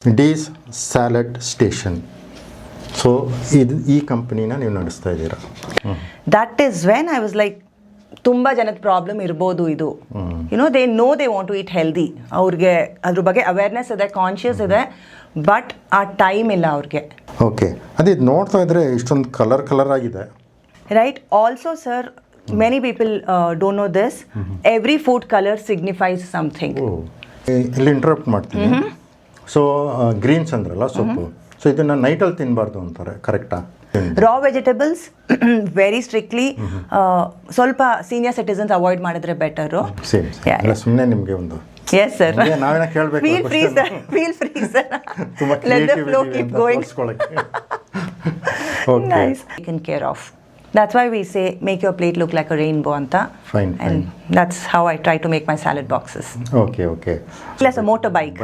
ಡೀಸ್ salad station. So ಈ ಕಂಪನಿನ ನೀವು ನಡೆಸ್ತಾ ಇದ್ದೀರಾ. That is when I was like ತುಂಬ ಜನದ ಪ್ರಾಬ್ಲಮ್ ಇರ್ಬೋದು ಇದು. They want to eat healthy. ಅವ್ರಿಗೆ ಅದ್ರ ಬಗ್ಗೆ ಅವೇರ್ನೆಸ್ ಇದೆ, ಕಾನ್ಷಿಯಸ್ ಇದೆ, ಬಟ್ ಆ ಟೈಮ್ ಇಲ್ಲ ಅವ್ರಿಗೆ. ಓಕೆ, ಅದೇ ನೋಡ್ತಾ ಇದ್ರೆ ಇಷ್ಟೊಂದು ಕಲರ್ ಆಗಿದೆ. Right. Also sir, many people don't know this. Every food colour signifies something. ಇಲ್ಲಿ ಇಂಟರಪ್ಟ್ ಮಾಡ್ತೀನಿ. ಸೊ ಗ್ರೀನ್ಸ್ ಅಂದ್ರಲ್ಲ ಸೊಪ್ಪು, ಸೊ ಇದನ್ನ ನೈಟಲ್ಲಿ ತಿನ್ನಬಾರ್ದು ಅಂತಾರೆ, ಕರೆಕ್ಟಾ? ರಾ ವೆಜಿಟೇಬಲ್ಸ್ ವೆರಿ ಸ್ಟ್ರಿಕ್ಟ್ಲಿ ಸ್ವಲ್ಪ ಸೀನಿಯರ್ ಸಿಟಿಸನ್ಸ್ ಅವಾಯ್ಡ್ ಮಾಡಿದ್ರೆ ಬೆಟರು. ಸುಮ್ಮನೆ ನಿಮಗೆ ಒಂದು Yes, sir. ನಾವೇನ ಕೇಳಬೇಕು. Feel free, sir. Feel free, sir. Let the flow keep going. Okay. Nice. Taken care of. That's why we say make your plate look like a rainbow anta. Fine. And that's how I try to make my salad boxes. Okay. Plus a motorbike.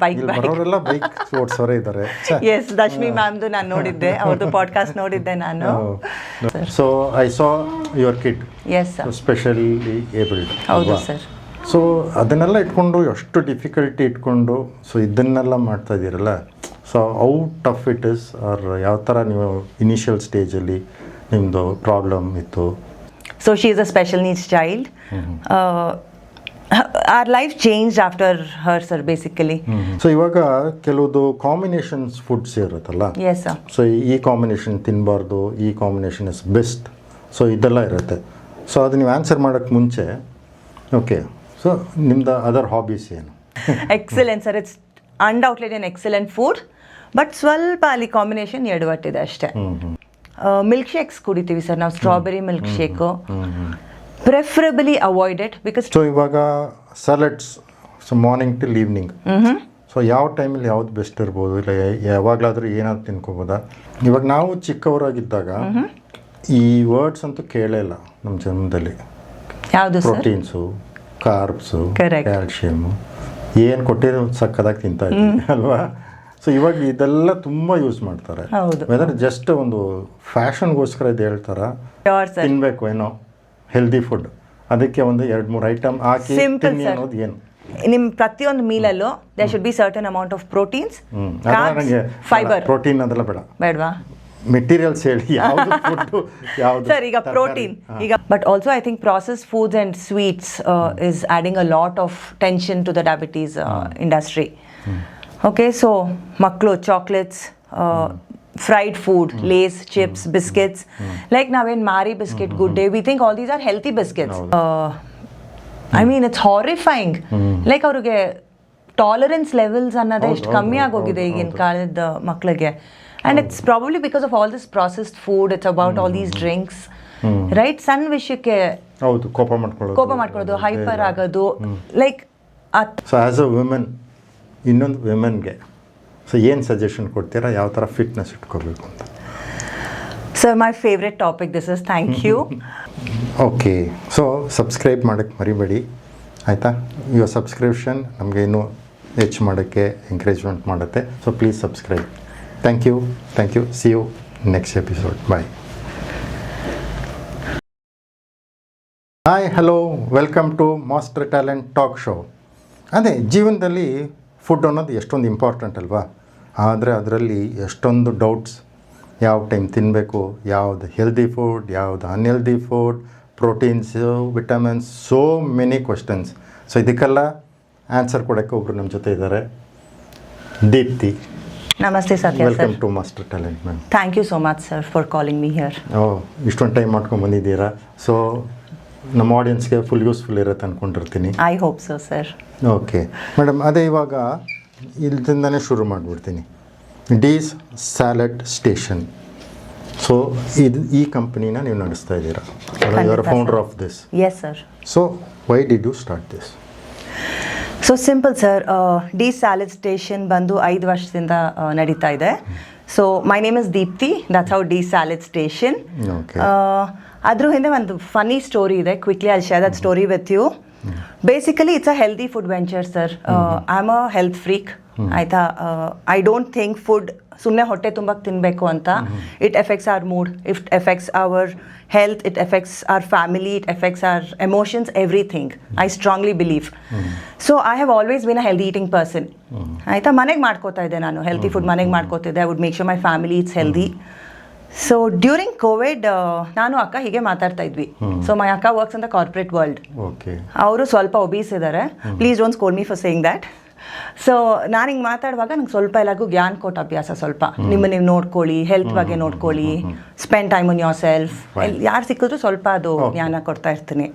Bike. ಬರೋರೆಲ್ಲ bike ಓಡಿಸೋರೇ ಇದ್ದಾರೆ. Yes, Dashmi ma'amದು ನಾನು ನೋಡಿದ್ದೆ, ಅವ್ರದ್ದು podcast ನೋಡಿದ್ದೆ ನಾನು. So I saw your kid. Yes, sir. Specially abled. ಹೌದು sir. So ಅದನ್ನೆಲ್ಲ ಇಟ್ಕೊಂಡು ಎಷ್ಟು ಡಿಫಿಕಲ್ಟಿ ಇಟ್ಕೊಂಡು ಸೊ ಇದನ್ನೆಲ್ಲ ಮಾಡ್ತಾ ಇದ್ದೀರಲ್ಲ, so how tough it is, or ಯಾವ ಥರ ನೀವು ಇನಿಷಿಯಲ್ ಸ್ಟೇಜಲ್ಲಿ ನಿಮ್ಮದು ಪ್ರಾಬ್ಲಮ್ ಇತ್ತು? So she is a special needs child. Our life changed after her sir basically. So ಇವಾಗ ಕೆಲವುದು ಕಾಂಬಿನೇಷನ್ಸ್ ಫುಡ್ಸ್ ಇರುತ್ತಲ್ಲ. Yes sir. ಸೊ ಈ ಕಾಂಬಿನೇಷನ್ ತಿನ್ನಬಾರ್ದು, ಈ ಕಾಂಬಿನೇಷನ್ ಇಸ್ ಬೆಸ್ಟ್, ಸೊ ಇದೆಲ್ಲ ಇರುತ್ತೆ. ಸೊ ಅದು ನೀವು ಆನ್ಸರ್ ಮಾಡೋಕ್ಕೆ ಮುಂಚೆ, ಓಕೆ, ಸೊ ನಿಮ್ದು ಅದರ್ ಹಾಬೀಸ್ ಏನು? Excellent sir, it's undoubtedly an excellent food, but ಸ್ವಲ್ಪ ಅಲ್ಲಿ ಕಾಂಬಿನೇಷನ್ ಎಡವಟ್ಟಿದೆ ಅಷ್ಟೇ. ಮಿಲ್ಕ್ ಶೇಕ್ಸ್ ಕುಡಿತೀವಿ ಸರ್ ನಾವು, strawberry milk shake preferably avoided because. So ಇವಾಗ salads, so morning till evening, so ಯಾವ ಟೈಮಲ್ಲಿ ಯಾವ್ದು ಬೆಸ್ಟ್ ಇರ್ಬೋದು, ಇಲ್ಲ ಯಾವಾಗಲಾದರೂ ಏನಾದ್ರು ತಿನ್ಕೋಬೋದಾ? ಇವಾಗ ನಾವು ಚಿಕ್ಕವರಾಗಿದ್ದಾಗ ಈ ವರ್ಡ್ಸ್ ಅಂತೂ ಕೇಳೇ ಇಲ್ಲ ನಮ್ಮ ಜನ್ಮದಲ್ಲಿ. ಯಾವುದು ಸರ್? ಪ್ರೋಟೀನ್ಸು, ಕಾರ್ಬ್ಸು, ಕ್ಯಾಲ್ಶಿಯಮು ಏನು ಕೊಟ್ಟಿರೋ ಸಕ್ಕದಾಗಿ ತಿಂತಾ ಇದ್ದೀವಿ ಅಲ್ವಾ? ಸೊ ಇವಾಗ ಇದೆಲ್ಲ ತುಂಬ ಯೂಸ್ ಮಾಡ್ತಾರೆ. ವೆದರ್ ಜಸ್ಟ್ ಒಂದು ಫ್ಯಾಷನ್ಗೋಸ್ಕರ ಇದು ಹೇಳ್ತಾರ, ತಿನ್ಬೇಕು ಏನೋ ಹೆಲ್ದಿ ಫುಡ್, ಅದಕ್ಕೆ ಒಂದು 2-3 ಐಟಮ್ ಹಾಕಿ ತಿನ್ನಿ ಅನ್ನೋದು ಏನು? ನಿಮ್ಮ ಪ್ರತಿಯೊಂದು ಮೀಲಲ್ಲೂ there should be certain amount of proteins, fibre. Protein ಅದೆಲ್ಲ ಬೇಡವಾ? ಮೆಟೀರಿಯಲ್ಸ್ ಹೇಳಿ ಯಾವುದು ಫುಡ್ ಯಾವುದು ಸರ್? ಈಗ ಪ್ರೋಟೀನ್ ಈಗ, but also I think processed foods and sweets is adding a lot of tension to the diabetes industry. Okay, so ಮಕ್ಕಳು chocolates, fried food, Lay's, chips, biscuits, like ನಾವೇನು Marie biscuit, Good day, we think all these are healthy biscuits. I mean it's horrifying. Like ಅವ್ರಿಗೆ tolerance levels ಅನ್ನೋದೇ ಎಷ್ಟು ಕಮ್ಮಿ ಆಗೋಗಿದೆ ಈಗಿನ ಕಾಲದ ಮಕ್ಕಳಿಗೆ. And it's probably because of all this processed food, it's about all these drinks, right? ಸಣ್ಣ ವಿಷಯಕ್ಕೆ ಹೌದು ಕೋಪ ಮಾಡ್ಕೊಳ್ಳೋದು, ಹೈಪರ್ ಆಗೋದು, like. So as a women, ಇನ್ನೊಂದು ವುಮೆನ್ಗೆ ಸೊ ಏನು ಸಜೆಷನ್ ಕೊಡ್ತೀರಾ, ಯಾವ ಥರ ಫಿಟ್ನೆಸ್ ಇಟ್ಕೋಬೇಕು ಅಂತ? Sir, my favourite topic this is. Thank you. Okay, so subscribe ಮಾಡೋಕ್ಕೆ ಮರಿಬೇಡಿ, ಆಯಿತಾ? ಯುವರ್ ಸಬ್ಸ್ಕ್ರಿಪ್ಷನ್ ನಮಗೆ ಇನ್ನೂ ಹೆಚ್ಚು ಮಾಡೋಕ್ಕೆ ಎಂಕರೇಜ್ಮೆಂಟ್ ಮಾಡುತ್ತೆ. So please subscribe. Thank you. See you next episode. Bye. Hi, hello, welcome to Master Talent Talk Show. ಅದೇ ಜೀವನದಲ್ಲಿ ಫುಡ್ ಅನ್ನೋದು ಎಷ್ಟೊಂದು ಇಂಪಾರ್ಟೆಂಟ್ ಅಲ್ವಾ? ಆದರೆ ಅದರಲ್ಲಿ ಎಷ್ಟೊಂದು ಡೌಟ್ಸ್, ಯಾವ ಟೈಮ್ ತಿನ್ನಬೇಕು, ಯಾವುದು ಹೆಲ್ದಿ ಫುಡ್, ಯಾವುದು unhealthy food, proteins, vitamins, so many questions. So ಇದಕ್ಕೆಲ್ಲ ಆನ್ಸರ್ ಕೊಡೋಕ್ಕೆ ಒಬ್ಬರು ನಮ್ಮ ಜೊತೆ ಇದ್ದಾರೆ, ದೀಪ್ತಿ. ನಮಸ್ತೆ Satya. Welcome to master talent ma'am. Thank you so much sir for calling me here. ಇಷ್ಟೊಂದು ಟೈಮ್ ಮಾಡ್ಕೊಂಡು ಬಂದಿದ್ದೀರಾ, ಸೊ ನಮ್ಮ ಆಡಿಯನ್ಸ್ಗೆ ಫುಲ್ ಯೂಸ್ಫುಲ್ ಇರುತ್ತೆ ಅಂದ್ಕೊಂಡಿರ್ತೀನಿ. I hope so sir. Okay madam, ಅದೇ ಇವಾಗ ಇಲ್ಲಿಂದನೇ ಶುರು ಮಾಡಿಬಿಡ್ತೀನಿ. ಡೀಸ್ ಸ್ಯಾಲಡ್ ಸ್ಟೇಷನ್, ಸೊ ಈ ಕಂಪನಿನ ನೀವು ನಡೆಸ್ತಾ ಇದ್ದೀರಾ, you are founder of this. Yes sir. So why did you start this? So simple sir, the salad station ಬಂದು 5 ವರ್ಷದಿಂದ ನಡೀತಾ ಇದೆ. So my name is Deepti, that's how the salad station. ಅದ್ರ ಹಿಂದೆ ಒಂದು ಫನಿ ಸ್ಟೋರಿ ಇದೆ. Quickly I share that story with you. Basically it's a healthy food venture sir. I am a health freak. ಆಯಿತಾ. I don't think food ಸುಮ್ಮನೆ ಹೊಟ್ಟೆ ತುಂಬಕ್ಕೆ ತಿನ್ನಬೇಕು ಅಂತ. It affects our mood, it affects our health, it affects our family, it affects our emotions, everything. I strongly believe. So I have always been a healthy eating person. ಆಯಿತಾ, ಮನೆಗೆ ಮಾಡ್ಕೋತಾ ಇದ್ದೆ ನಾನು, ಹೆಲ್ತಿ ಫುಡ್ ಮನೆಗೆ ಮಾಡ್ಕೋತಿದ್ದೆ. I would make sure my family it's healthy. So during Covid ನಾನು ಅಕ್ಕ ಹೀಗೆ ಮಾತಾಡ್ತಾ ಇದ್ವಿ. So my akka works in the corporate world. ಅವರು ಸ್ವಲ್ಪ ಒಬೀಸ್ ಇದ್ದಾರೆ. Please don't scold me for saying that. So ನಾನು ಹಿಂಗೆ ಮಾತಾಡುವಾಗ ನಂಗೆ ಸ್ವಲ್ಪ ಎಲ್ಲರಿಗೂ ಜ್ಞಾನ ಕೊಟ್ಟ ಅಭ್ಯಾಸ. ಸ್ವಲ್ಪ ನಿಮ್ಮ ನೀವು ನೋಡ್ಕೊಳ್ಳಿ, ಹೆಲ್ತ್ ಬಗ್ಗೆ ನೋಡ್ಕೊಳ್ಳಿ, spend time on your self. ಯಾರು ಸಿಕ್ಕಿದ್ರು ಸ್ವಲ್ಪ ಅದು ಜ್ಞಾನ ಕೊಡ್ತಾ ಇರ್ತೀನಿ.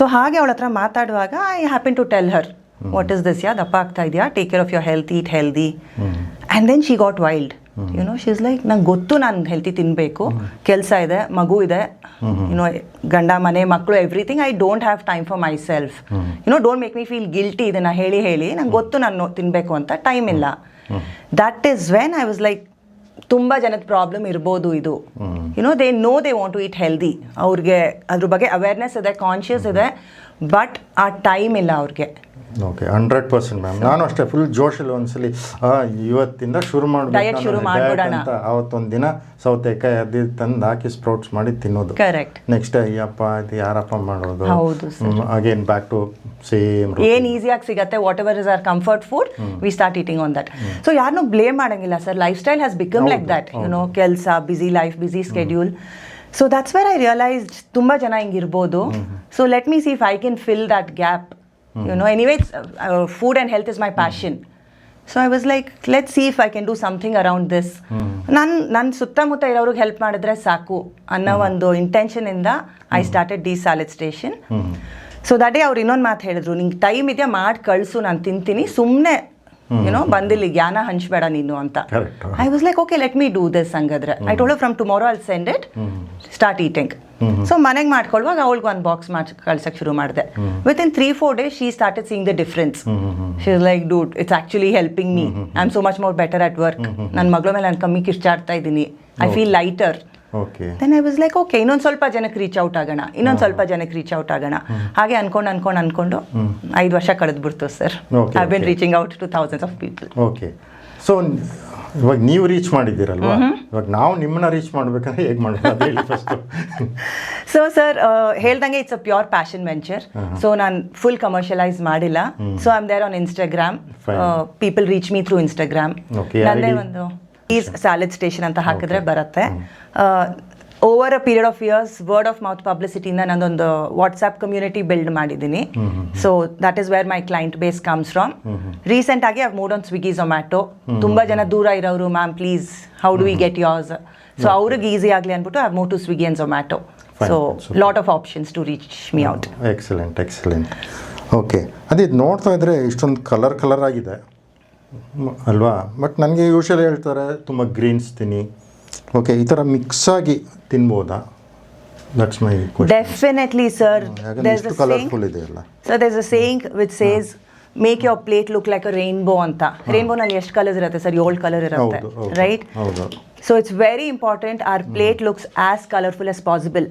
ಸೊ ಹಾಗೆ ಅವಳ ಹತ್ರ ಮಾತಾಡುವಾಗ I happen to tell her what is this, ದಪ್ಪ ಆಗ್ತಾ ಇದೆಯಾ, take care of your health, eat healthy. And then she got wild. She is like, ನಂಗೆ ಗೊತ್ತು ನಾನು ಹೆಲ್ತಿ ತಿನ್ನಬೇಕು, ಕೆಲಸ ಇದೆ, ಮಗು ಇದೆ, ಗಂಡ ಮನೆ ಮಕ್ಕಳು everything. I don't have time for myself. Don't make me feel guilty. ಇದನ್ನು ಹೇಳಿ ನಂಗೆ ಗೊತ್ತು ನಾನು ತಿನ್ನಬೇಕು ಅಂತ, ಟೈಮ್ ಇಲ್ಲ. That is when I was like, ತುಂಬ ಜನದ ಪ್ರಾಬ್ಲಮ್ ಇರ್ಬೋದು ಇದು. They want to eat healthy. ಅವ್ರಿಗೆ ಅದ್ರ ಬಗ್ಗೆ ಅವೇರ್ನೆಸ್ ಇದೆ, ಕಾನ್ಷಿಯಸ್ ಇದೆ, ಬಟ್ ಆ ಟೈಮ್ ಇಲ್ಲ ಅವ್ರಿಗೆ. Okay, 100% ma'am. ನಾನು ಅಷ್ಟೇ ಫುಲ್ ಜೋಶಲ್ಲಿ ಒಂದ್ಸಲಿ ಇವತ್ತಿಂದ ಶುರು ಮಾಡ್ಬಿಡೋಣ ಅಂತ ಅವತ್ತೊಂದು ದಿನ ಸೌತೆಕಾಯಿ ಅದು ತಂದು ಹಾಕಿ ಸ್ಪ್ರೌಟ್ಸ್ ಮಾಡಿ ತಿನ್ನೋದು. ಕರೆಕ್ಟ್. ನೆಕ್ಸ್ಟ್ ಅಯ್ಯಪ್ಪ ಇದು ಯಾರಪ್ಪ ಮಾಡೋದು, ಹೌದು ಅಗೇನ್ ಬ್ಯಾಕ್ ಟು ಸೇಮ್. ಏನು ಈಸಿಯಾಗಿ ಸಿಗುತ್ತೆ, whatever is our comfort food, we start eating on that. So ಯಾರನ್ನೂ ಬ್ಲೇಮ್ ಮಾಡಂಗಿಲ್ಲ sir. Lifestyle has become like that. ಕೆಲಸ, busy life, busy schedule. So that's where I realised ತುಂಬ ಜನ ಹಿಂಗಿರ್ಬೋದು. So let me see if I can fill that gap. Anyways, food and health is my passion. So I was like, let's see if I can do something around this. ನನ್ನ ಸುತ್ತಮುತ್ತ ಇರೋರಿಗೆ help ಮಾಡಿದ್ರೆ ಸಾಕು ಅನ್ನೋ ಒಂದು ಇಂಟೆನ್ಷನಿಂದ I started the salad station. So that day ಅವ್ರು ಇನ್ನೊಂದು ಮಾತು ಹೇಳಿದ್ರು, ನಿಂಗೆ ಟೈಮ್ ಇದೆಯಾ ಮಾಡಿ ಕಳಿಸು, ನಾನು ತಿಂತೀನಿ, ಸುಮ್ಮನೆ ಬಂದಿಲ್ಲಿ ಜ್ಞಾನ ಹಂಚ್ಬೇಡ ನೀನು ಅಂತ. I was like, okay, let me do this. ಹಂಗಾದ್ರೆ I told from tomorrow I'll send it, start eating. So ಮನೆಗೆ ಮಾಡ್ಕೊಳ್ಳುವಾಗ ಅವಳಿಗೆ ಒಂದು ಬಾಕ್ಸ್ ಮಾಡಿ ಕಳ್ಸಕ್ಕೆ ಶುರು ಮಾಡಿದೆ. Within 3-4 days she started seeing the difference. She is like, dude, it's actually helping me. I am so much more better at work. ನನ್ನ ಮಗಳ ಮೇಲೆ ನಾನು ಕಮ್ಮಿ ಕಿರ್ಚಾಡ್ತಾ ಇದ್ದೀನಿ. I feel lighter. Then I was like, okay, ಇನ್ನೊಂದು ಸ್ವಲ್ಪ ಜನಕ್ಕೆ ರೀಚ್ ಔಟ್ ಆಗೋಣ, ಹಾಗೆ ಅನ್ಕೊಂಡು 5 ವರ್ಷ ಕಳೆದ್ಬಿಡ್ತು sir. I been reaching out to thousands of people. Okay, so ಇವಾಗ ನೀವು ರೀಚ್ ಮಾಡಿದ್ದೀರಲ್ವಾ, ಇವಾಗ ನಾವು ನಿಮ್ಮನ್ನ ರೀಚ್ ಮಾಡ್ಬೇಕಂದ್ರೆ ಹೇಗೆ ಮಾಡೋದು ಹೇಳಿ ಫಸ್ಟ್. ಸೊ ಸರ್, ಹೇಳ್ದಂಗೆ it's a pure passion venture. So ನಾನು ಫುಲ್ ಕಮರ್ಷಿಯಲೈಸ್ ಮಾಡಿಲ್ಲ. So I am there on Instagram. People reach me through Instagram. ನಂದೇ ಒಂದು ಈಸ್ ಸಾಲಿಡ್ ಸ್ಟೇಷನ್ ಅಂತ ಹಾಕಿದ್ರೆ ಬರುತ್ತೆ. Over a period of years word of mouth ಪಬ್ಲಿಸಿಟಿಯಿಂದ ನಾನೊಂದು ವಾಟ್ಸ್ಆ್ಯಪ್ ಕಮ್ಯುನಿಟಿ ಬಿಲ್ಡ್ ಮಾಡಿದ್ದೀನಿ. So that is where my client base comes from. Recent ಆಗಿ I've moved on Swiggy, Zomato. ತುಂಬ ಜನ ದೂರ ಇರೋರು, ma'am please how do we get yours. So ಅವ್ರಿಗೆ easy ಆಗಲಿ ಅಂದ್ಬಿಟ್ಟು I've move to Swiggy and Zomato. So lot of options to reach me out. Excellent. Okay, ಅದೇ ನೋಡ್ತಾ ಇದ್ರೆ ಇಷ್ಟೊಂದು ಕಲರ್ ಆಗಿದೆ ಅಲ್ವಾ. ಬಟ್ ನನಗೆ ಯೂಶಲಿ ಹೇಳ್ತಾರೆ ತುಂಬ ಗ್ರೀನ್ಸ್ ತಿನ್ನಿ. ಓಕೆ, ಈ ಥರ ಮಿಕ್ಸ್ ಆಗಿ ತಿನ್ಬೋದಾ? That's my question. Definitely sir. there's a colourful ಇದೆ ಅಲ್ಲ sir. there's a saying which says make your plate look like a rainbow ಅಂತ. ರೇನ್ಬೋನಲ್ಲಿ ಎಷ್ಟು ಕಲರ್ಸ್ ಇರುತ್ತೆ ಸರ್? 7 ಕಲರ್ ಇರುತ್ತೆ, right? So it's very important our plate looks as colorful as possible.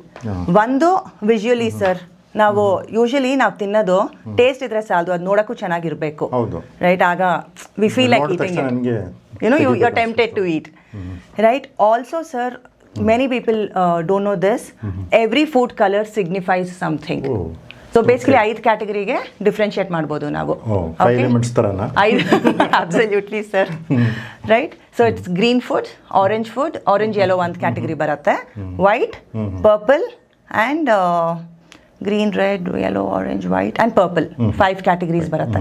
ಒಂದು visually sir, ನಾವು usually ನಾವು ತಿನ್ನೋದು taste ಇದ್ರೆ ಸಾಲದು, ಅದು ನೋಡೋಕ್ಕೂ ಚೆನ್ನಾಗಿರ್ಬೇಕು, ರೈಟ್? ಆಗ we feel like eating it. You are tempted to eat, right? Also sir, many people don't know this. Every food color signifies something. So basically 5 ಕ್ಯಾಟಗರಿಗೆ ಡಿಫ್ರೆನ್ಶಿಯೇಟ್ ಮಾಡ್ಬೋದು ನಾವು. Absolutely sir, right? So it's green food, orange yellow ಒಂದು category ಬರುತ್ತೆ, white, purple and green, red, yellow, orange, white and purple 5 categories ಬರುತ್ತೆ.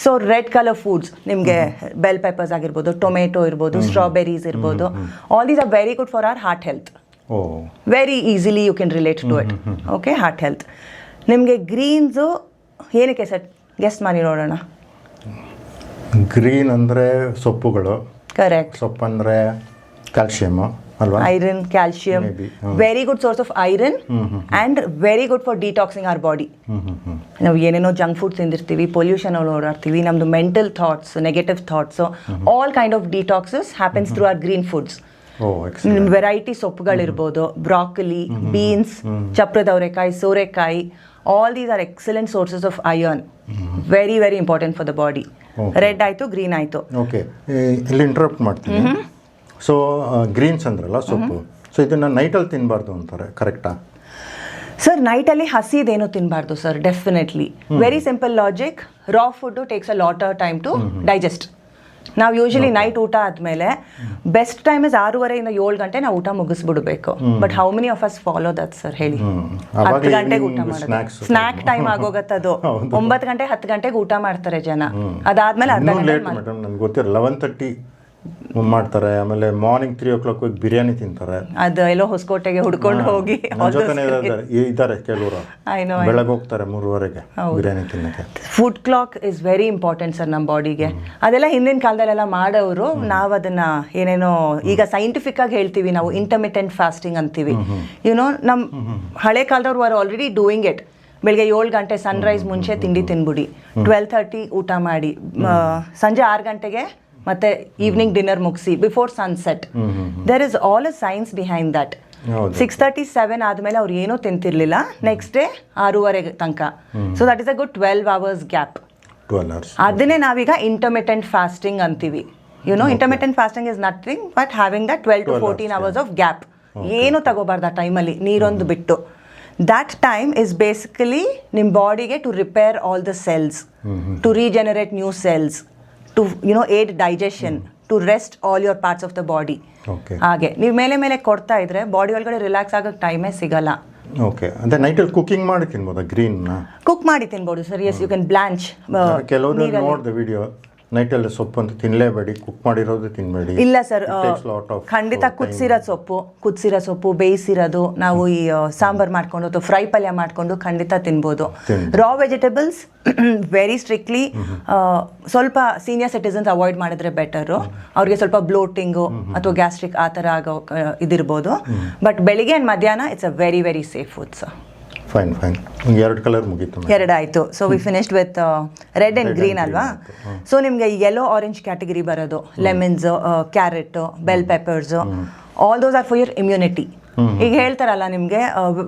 So red colour foods ನಿಮಗೆ bell peppers ಆಗಿರ್ಬೋದು, tomato ಇರ್ಬೋದು, strawberries ಇರ್ಬೋದು. All these are very good for our heart health. Very easily you can relate to it. Okay, heart health. ನಿಮಗೆ greens ಏನಕ್ಕೆ sir? Guest ಮಾಡಿ ನೋಡೋಣ. Green ಅಂದರೆ ಸೊಪ್ಪುಗಳು. ಕರೆಕ್ಟ್. ಸೊಪ್ಪು ಅಂದರೆ ಕ್ಯಾಲ್ಶಿಯಮ್ ಅಲ್ವಾ? Iron, calcium, very good source of iron and very good for detoxing our body. ನಾವು ಏನೇನೋ ಜಂಕ್ ಫುಡ್ ತಿಂದಿರ್ತೀವಿ, ಪೊಲ್ಯೂಷನ್ ಓಡಾಡ್ತೀವಿ, ನಮ್ಮದು mental thoughts, negative thoughts, all kind of detoxes happens through our green foods. Variety ಸೊಪ್ಪುಗಳಿರ್ಬೋದು, broccoli, beans, ಚಪ್ರದವರೆಕಾಯಿ, ಸೋರೆಕಾಯಿ, all these are excellent sources of iron. Very very important for the body. Red ಆಯಿತು, green ಆಯಿತು. Okay, ಇಲ್ಲಿ interrupt ಮಾಡ್ತೀನಿ. So greens ಅಂದ್ರಲ್ಲ ಸೊಪ್ಪು, so ಇದನ್ನು ನೈಟಲ್ಲಿ ತಿನ್ನಬಾರ್ದು ಅಂತಾರೆ, ಕರೆಕ್ಟಾ? ಸರ್, ನೈಟಲ್ಲಿ ಹಸಿದೇನು ತಿನ್ನಬಾರ್ದು sir, definitely. Very simple logic. Raw food takes a lot of time to digest. ನಾವು ಯೂಶಲಿ ನೈಟ್ ಊಟ ಆದಮೇಲೆ ಬೆಸ್ಟ್ ಟೈಮ್ ಇಸ್ 6:30 ಇಂದ 7 ಗಂಟೆ ನಾವು ಊಟ ಮುಗಿಸ್ಬಿಡ್ಬೇಕು. But how many of us follow that sir, ಹೇಳಿ? 10 ಗಂಟೆಗೆ ಊಟ ಮಾಡೋದು ಸ್ನ್ಯಾಕ್ ಟೈಮ್ ಆಗೋಗತ್ತದು. 9 ಗಂಟೆ 10 ಗಂಟೆಗೆ ಊಟ ಮಾಡ್ತಾರೆ ಜನ. ಅದಾದ್ಮೇಲೆ ಅರ್ಧ ಗಂಟೆ ನನಗೆ ಗೊತ್ತಿರಲ್ಲ, 11:30 ಮಾಡ್ತಾರೆ. ಆಮೇಲೆ ಮಾರ್ನಿಂಗ್ 3 o'clock ಹೋಗಿ ಬಿರಿಯಾನಿ ತಿಂತಾರೆ. ಅದು ಎಲ್ಲೋ ಹೊಸಕೋಟೆಗೆ ಹುಡ್ಕೊಂಡು ಹೋಗಿ ಇದ್ದಾರೆ ಕೆಲವರು, ಬೆಳಗ್ಗೆ ಹೋಗ್ತಾರೆ 3:30ಗೆ ಬಿರಿಯಾನಿ ತಿನ್ನಕ್ಕೆ. Food clock is very important sir ನಮ್ಮ ಬಾಡಿಗೆ. ಅದೆಲ್ಲ ಹಿಂದಿನ ಕಾಲದಲ್ಲೆಲ್ಲ ಮಾಡೋರು. ನಾವು ಅದನ್ನ ಏನೇನೋ ಈಗ ಸೈಂಟಿಫಿಕ್ ಆಗಿ ಹೇಳ್ತೀವಿ, ನಾವು ಇಂಟರ್ಮಿಟೆಂಟ್ ಫಾಸ್ಟಿಂಗ್ ಅಂತೀವಿ. ಯುನೋ ನಮ್ಮ ಹಳೆ ಕಾಲದವ್ರು ಆರ್ ಆಲ್ರೆಡಿ ಡೂಯಿಂಗ್ ಇಟ್. ಬೆಳಗ್ಗೆ 7 ಗಂಟೆ ಸನ್ರೈಸ್ ಮುಂಚೆ ತಿಂಡಿ ತಿನ್ಬಿಡಿ, 12:30 ಊಟ ಮಾಡಿ, ಸಂಜೆ 6 ಗಂಟೆಗೆ ಮತ್ತೆ ಈವ್ನಿಂಗ್ ಡಿನ್ನರ್ ಮುಗಿಸಿ, before sunset. There is all a science behind that. 6:37 ಆದಮೇಲೆ ಅವ್ರು ಏನೂ ತಿಂತಿರ್ಲಿಲ್ಲ, ನೆಕ್ಸ್ಟ್ ಡೇ 6:30 ತನಕ. So that is a good 12 hours gap. ಅದನ್ನೇ ನಾವೀಗ ಇಂಟರ್ಮಿಟೆಂಟ್ ಫಾಸ್ಟಿಂಗ್ ಅಂತೀವಿ. Intermittent fasting is nothing but having the 12 to 14 hours of gap. ಏನು ತಗೋಬಾರ್ದು ಆ ಟೈಮಲ್ಲಿ, ನೀರೊಂದು ಬಿಟ್ಟು. ದಟ್ ಟೈಮ್ ಇಸ್ ಬೇಸಿಕಲಿ ನಿಮ್ಮ ಬಾಡಿಗೆ to repair all the cells, to regenerate new cells, to aid digestion, to rest all your parts of the body. ಹಾಗೆ ನೀವು ಮೇಲೆ ಕೊಡ್ತಾ ಇದ್ರೆ ಬಾಡಿ ಒಳಗಡೆ ರಿಲ್ಯಾಕ್ಸ್ ಆಗೋಕ್ಕೆ ಟೈಮೇ ಸಿಗಲ್ಲ. ಓಕೆ, ಅಂದ್ರೆ ನೈಟಲ್ಲಿ ಕುಕಿಂಗ್ ಮಾಡಿ ತಿನ್ಬೋದಾ ಗ್ರೀನ್? ಕುಕ್ ಮಾಡಿ ತಿನ್ಬೋದು sir. Yes, you can blanch. ಕೆಲವರು ನೋಡಿದ ವಿಡಿಯೋ, ನೈಟಲ್ಲಿ ಸೊಪ್ಪು ಅಂತ ತಿನ್ನಲೇಬೇಡಿ, ಕುಕ್ ಮಾಡಿರೋದು ತಿನ್ನಬೇಡಿ. ಇಲ್ಲ ಸರ್, ಖಂಡಿತ ಕುದಿಸಿರೋ ಸೊಪ್ಪು ಬೇಯಿಸಿರೋದು ನಾವು ಈ ಸಾಂಬಾರ್ ಮಾಡ್ಕೊಂಡು ಅಥವಾ ಫ್ರೈ ಪಲ್ಯ ಮಾಡ್ಕೊಂಡು ಖಂಡಿತ ತಿನ್ಬೋದು. ರಾ ವೆಜಿಟೇಬಲ್ಸ್ ವೆರಿ ಸ್ಟ್ರಿಕ್ಟ್ಲಿ ಸ್ವಲ್ಪ ಸೀನಿಯರ್ ಸಿಟಿಸನ್ಸ್ ಅವಾಯ್ಡ್ ಮಾಡಿದ್ರೆ ಬೆಟರು. ಅವ್ರಿಗೆ ಸ್ವಲ್ಪ ಬ್ಲೋಟಿಂಗು ಅಥವಾ ಗ್ಯಾಸ್ಟ್ರಿಕ್ ಆ ಥರ ಆಗೋ ಇದಿರ್ಬೋದು. ಬಟ್ ಬೆಳಿಗ್ಗೆ ಆ್ಯಂಡ್ ಮಧ್ಯಾಹ್ನ it's a very very safe food sir. Fine. 2 colour ಮುಗೀತು. 2 ಆಯಿತು. So we finished with red and green ಅಲ್ವಾ? ಸೊ ನಿಮಗೆ ಯೆಲ್ಲೋ ಆರೆಂಜ್ ಕ್ಯಾಟಗರಿ ಬರೋದು, lemons, carrot, bell peppers, all those are for your immunity. ಈಗ ಹೇಳ್ತಾರಲ್ಲ ನಿಮಗೆ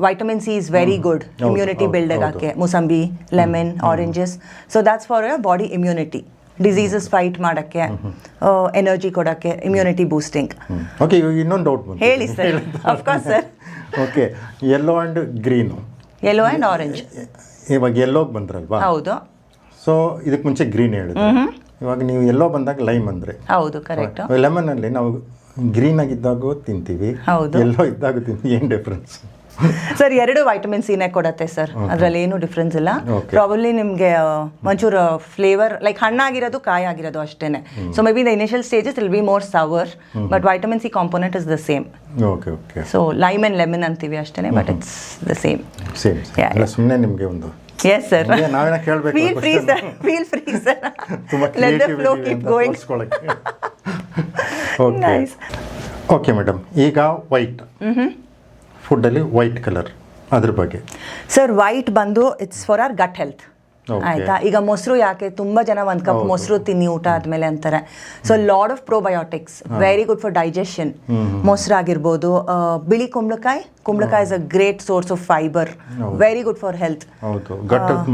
vitamin C is very good immunity build ಆಗಕ್ಕೆ. Mosambi, lemon, oranges. So that's for your body immunity. Diseases fight ಮಾಡೋಕ್ಕೆ, energy ಕೊಡೋಕ್ಕೆ, immunity boosting. Okay, ಇನ್ನೊಂದು doubt ಬಂತು, ಹೇಳಿ sir. Of course sir. Okay, yellow and green, yellow and orange. ಇವಾಗ ಯೆಲ್ಲೋಗೆ ಬಂದ್ರಲ್ವಾ? ಹೌದು. So ಇದಕ್ಕೆ ಮುಂಚೆ ಗ್ರೀನ್ ಹೇಳಿದ್ರೆ, ಇವಾಗ ನೀವು ಯೆಲ್ಲೋ ಬಂದಾಗ ಲೈಮ್ ಅಂದರೆ. ಹೌದು, ಕರೆಕ್ಟ್. ಲೆಮನಲ್ಲಿ ನಾವು ಗ್ರೀನ್ ಆಗಿದ್ದಾಗೂ ತಿಂತೀವಿ, ಯೆಲ್ಲೋ ಇದ್ದಾಗ ತಿಂತೀವಿ. ಏನು ಡಿಫ್ರೆನ್ಸ್? ಸರ್, 2 ವೈಟಮಿನ್ ಸಿನೇ ಕೊಡುತ್ತೆ ಸರ್, ಅದರಲ್ಲಿ ಏನು ಡಿಫ್ರೆನ್ಸ್ ಇಲ್ಲ. ಪ್ರಾಬಬ್ಲಿ ನಿಮಗೆ ಒಂಚೂರು ಫ್ಲೇವರ್ ಲೈಕ್ ಹಣ್ಣಾಗಿರೋದು, ಕಾಯಿ ಆಗಿರೋದು ಅಷ್ಟೇ. So maybe the initial stages will be more sour, but vitamin C component is the same. Okay. So lime and lemon ಅಂತೀವಿ ಅಷ್ಟೇ, ಬಟ್ ಇಟ್ಸ್ ದ ಸೇಮ್. ಸುಮ್ಮನೆ ನಿಮಗೆ ಒಂದು. Yes sir. ನಾವೇನ ಕೇಳಬೇಕು? Feel free sir. Feel free sir. Let the flow keep going. Okay. Nice. Okay madam. ಈಗ white ಫುಡ್ಡಲ್ಲಿ white colour, ಅದ್ರ ಬಗ್ಗೆ ಸರ್. ವೈಟ್ ಬಂದು it's for our gut health. ಆಯ್ತಾ? ಈಗ ಮೊಸರು ಯಾಕೆ ತುಂಬ ಜನ 1 ಕಪ್ ಮೊಸರು ತಿನ್ನಿ ಊಟ ಆದಮೇಲೆ ಅಂತಾರೆ. So lot of probiotics, very good for digestion. ಮೊಸರು ಆಗಿರ್ಬೋದು, ಬಿಳಿ ಕುಂಬಳಕಾಯಿ is a great source of fibre, very good for health.